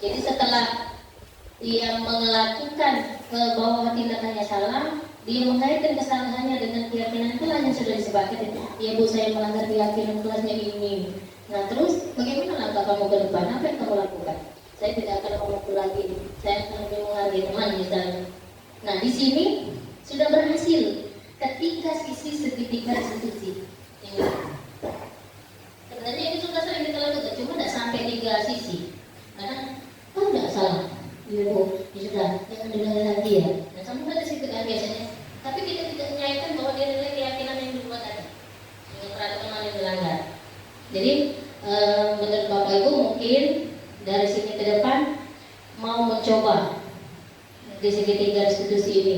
Jadi setelah dia melakukan bahwa tindakannya salah, dia mengaitkan kesalahannya dengan keyakinan kelas yang sudah disepakati. Ya Bu, saya melanggar keyakinan kelasnya ini. Nah terus bagaimana langkah kamu ke depan? Apa yang kamu lakukan? Saya tidak akan memukul lagi. Saya akan lebih menghargai teman misalnya. Nah di sini sudah berhasil ketika sisi segitiga restitusi. Sebenarnya ini sudah sering kita lakukan, cuma tidak sampai 3 sisi. Karena tidak salah. Ya sudah, jangan dinilai lagi ya. Nah, sama dari situ kan biasanya. Tapi kita tidak menyayankan bahwa dia nilai keyakinan yang dibuat tadi, dengan peraturan yang dilanggar. Jadi menurut Bapak Ibu mungkin dari sini ke depan mau mencoba di segitiga restitusi ini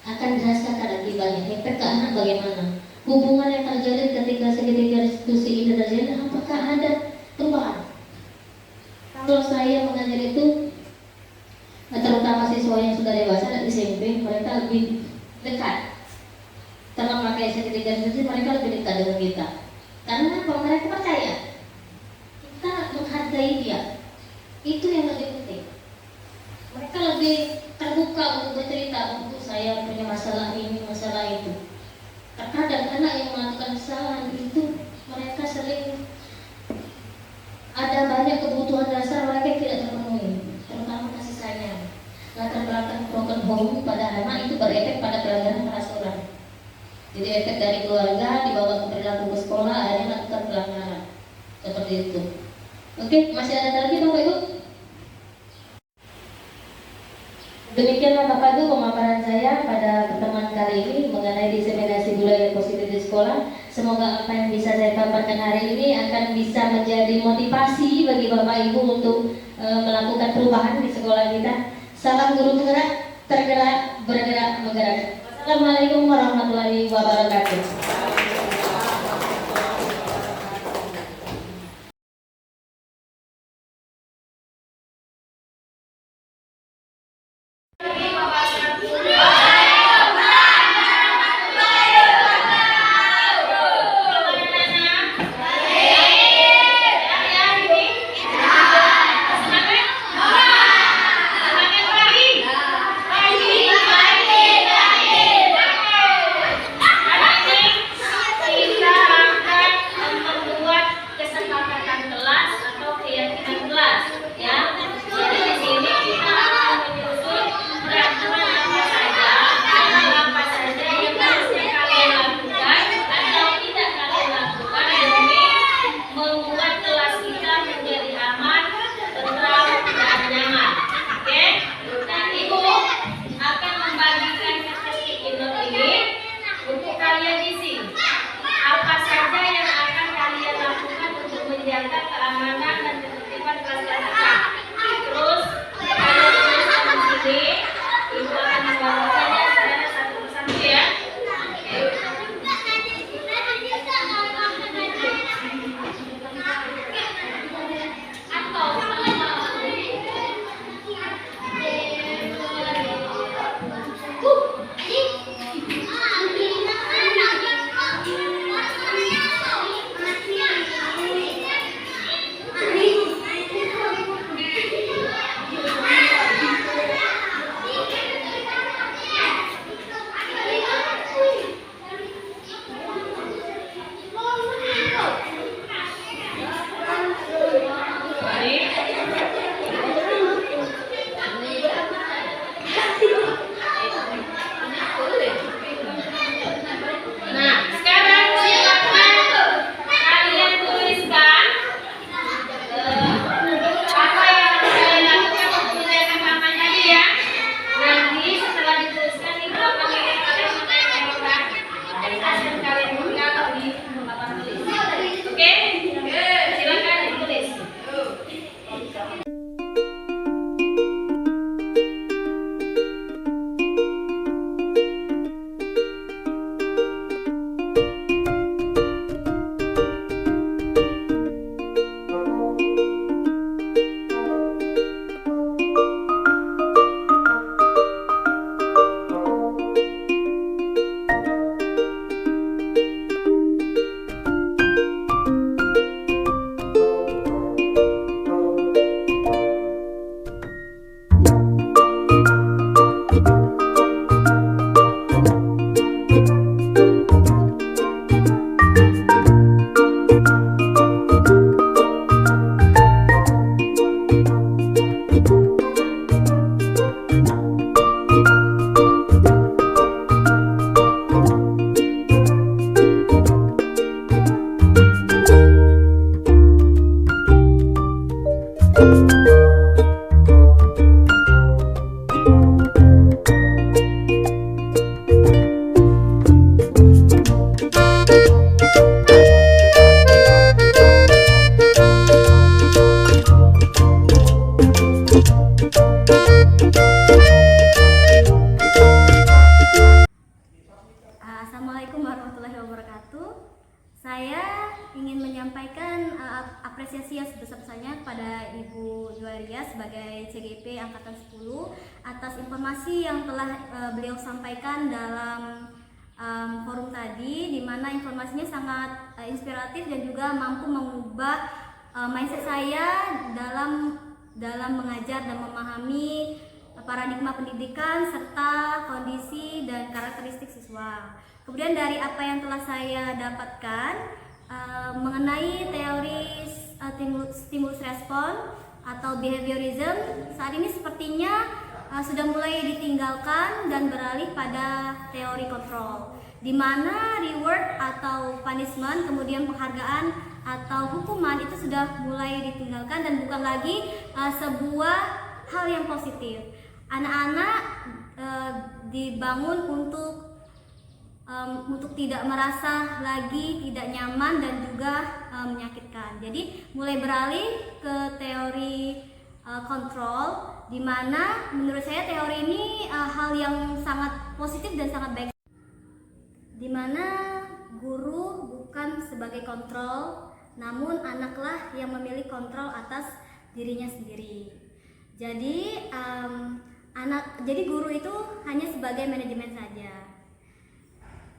akan dirasakan akibatnya. Efek ke anak bagaimana? Hubungan yang terjadi ketika segitiga restitusi ini terjadi, apakah ada perubahan? Kalau saya mengajar itu, terutama siswa yang sudah dewasa dan SMP, mereka lebih dekat. Kalau pakai segitiga restitusi, mereka lebih dekat dengan kita. Karena apa? Mereka percaya kita menghargai dia. Itu yang lebih penting. Mereka lebih terbuka untuk bercerita, untuk saya punya masalah ini, masalah itu. Terkadang anak yang melakukan kesalahan itu mereka sering ada banyak kebutuhan dasar mereka tidak terpenuhi, terutama kasih sayang. Latar belakang broken home pada anak itu berefek pada pelanggaran peraturan. Jadi efek dari keluarga dibawa ke perilaku ke sekolah, akhirnya melakukan pelanggaran seperti itu. Oke, masih ada lagi Bapak Ibu? Demikianlah Bapak Ibu pemaparan saya pada pertemuan kali ini mengenai diseminasi budaya positif di sekolah. Semoga apa yang bisa saya paparkan hari ini akan bisa menjadi motivasi bagi Bapak Ibu untuk melakukan perubahan di sekolah kita. Salam guru penggerak, tergerak, bergerak, menggerak. Assalamualaikum warahmatullahi wabarakatuh. Ria sebagai CGP Angkatan 10 atas informasi yang telah beliau sampaikan dalam forum tadi, di mana informasinya sangat inspiratif dan juga mampu mengubah mindset saya dalam mengajar dan memahami paradigma pendidikan serta kondisi dan karakteristik siswa. Kemudian dari apa yang telah saya dapatkan mengenai teori stimulus respon atau behaviorism, saat ini sepertinya sudah mulai ditinggalkan dan beralih pada teori kontrol, di mana reward atau punishment, kemudian penghargaan atau hukuman itu sudah mulai ditinggalkan dan bukan lagi sebuah hal yang positif. Anak-anak dibangun untuk tidak merasa lagi tidak nyaman dan juga menyakitkan. Jadi mulai beralih ke teori kontrol, di mana menurut saya teori ini hal yang sangat positif dan sangat baik, di mana guru bukan sebagai kontrol, namun anaklah yang memilih kontrol atas dirinya sendiri. Jadi jadi guru itu hanya sebagai manajemen saja.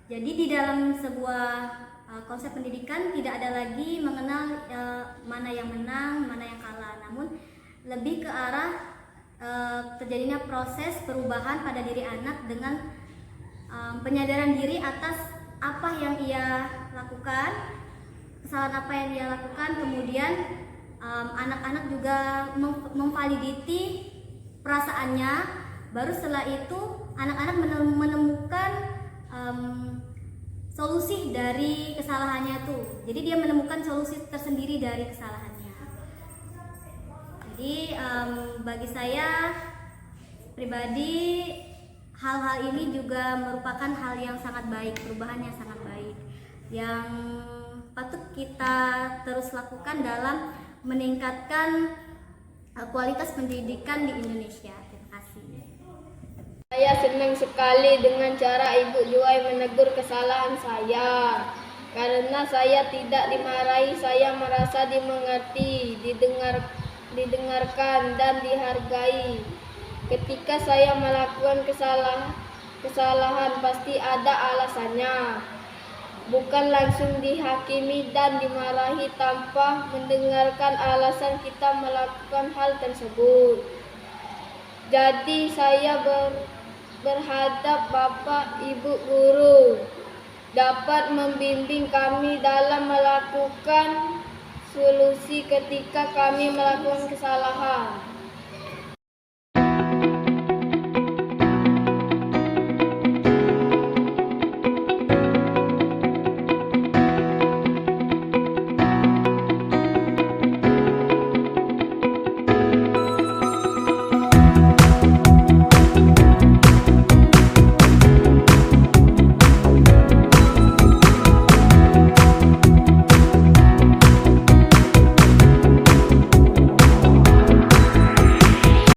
Jadi di dalam sebuah konsep pendidikan tidak ada lagi mengenal mana yang menang, mana yang kalah, namun lebih ke arah terjadinya proses perubahan pada diri anak dengan penyadaran diri atas apa yang ia lakukan, kesalahan apa yang ia lakukan, kemudian anak-anak juga memvaliditi perasaannya. Baru setelah itu anak-anak menemukan solusi dari kesalahannya tuh. Jadi dia menemukan solusi tersendiri dari kesalahannya. Jadi bagi saya pribadi hal-hal ini juga merupakan hal yang sangat baik, perubahan yang sangat baik, yang patut kita terus lakukan dalam meningkatkan kualitas pendidikan di Indonesia. Terima kasih. Saya senang sekali dengan cara Ibu Juwai menegur kesalahan saya. Karena saya tidak dimarahi, saya merasa dimengerti, didengarkan dan dihargai. Ketika saya melakukan kesalahan pasti ada alasannya. Bukan langsung dihakimi dan dimarahi tanpa mendengarkan alasan kita melakukan hal tersebut. Jadi saya berharap Bapak Ibu guru dapat membimbing kami dalam melakukan solusi ketika kami melakukan kesalahan.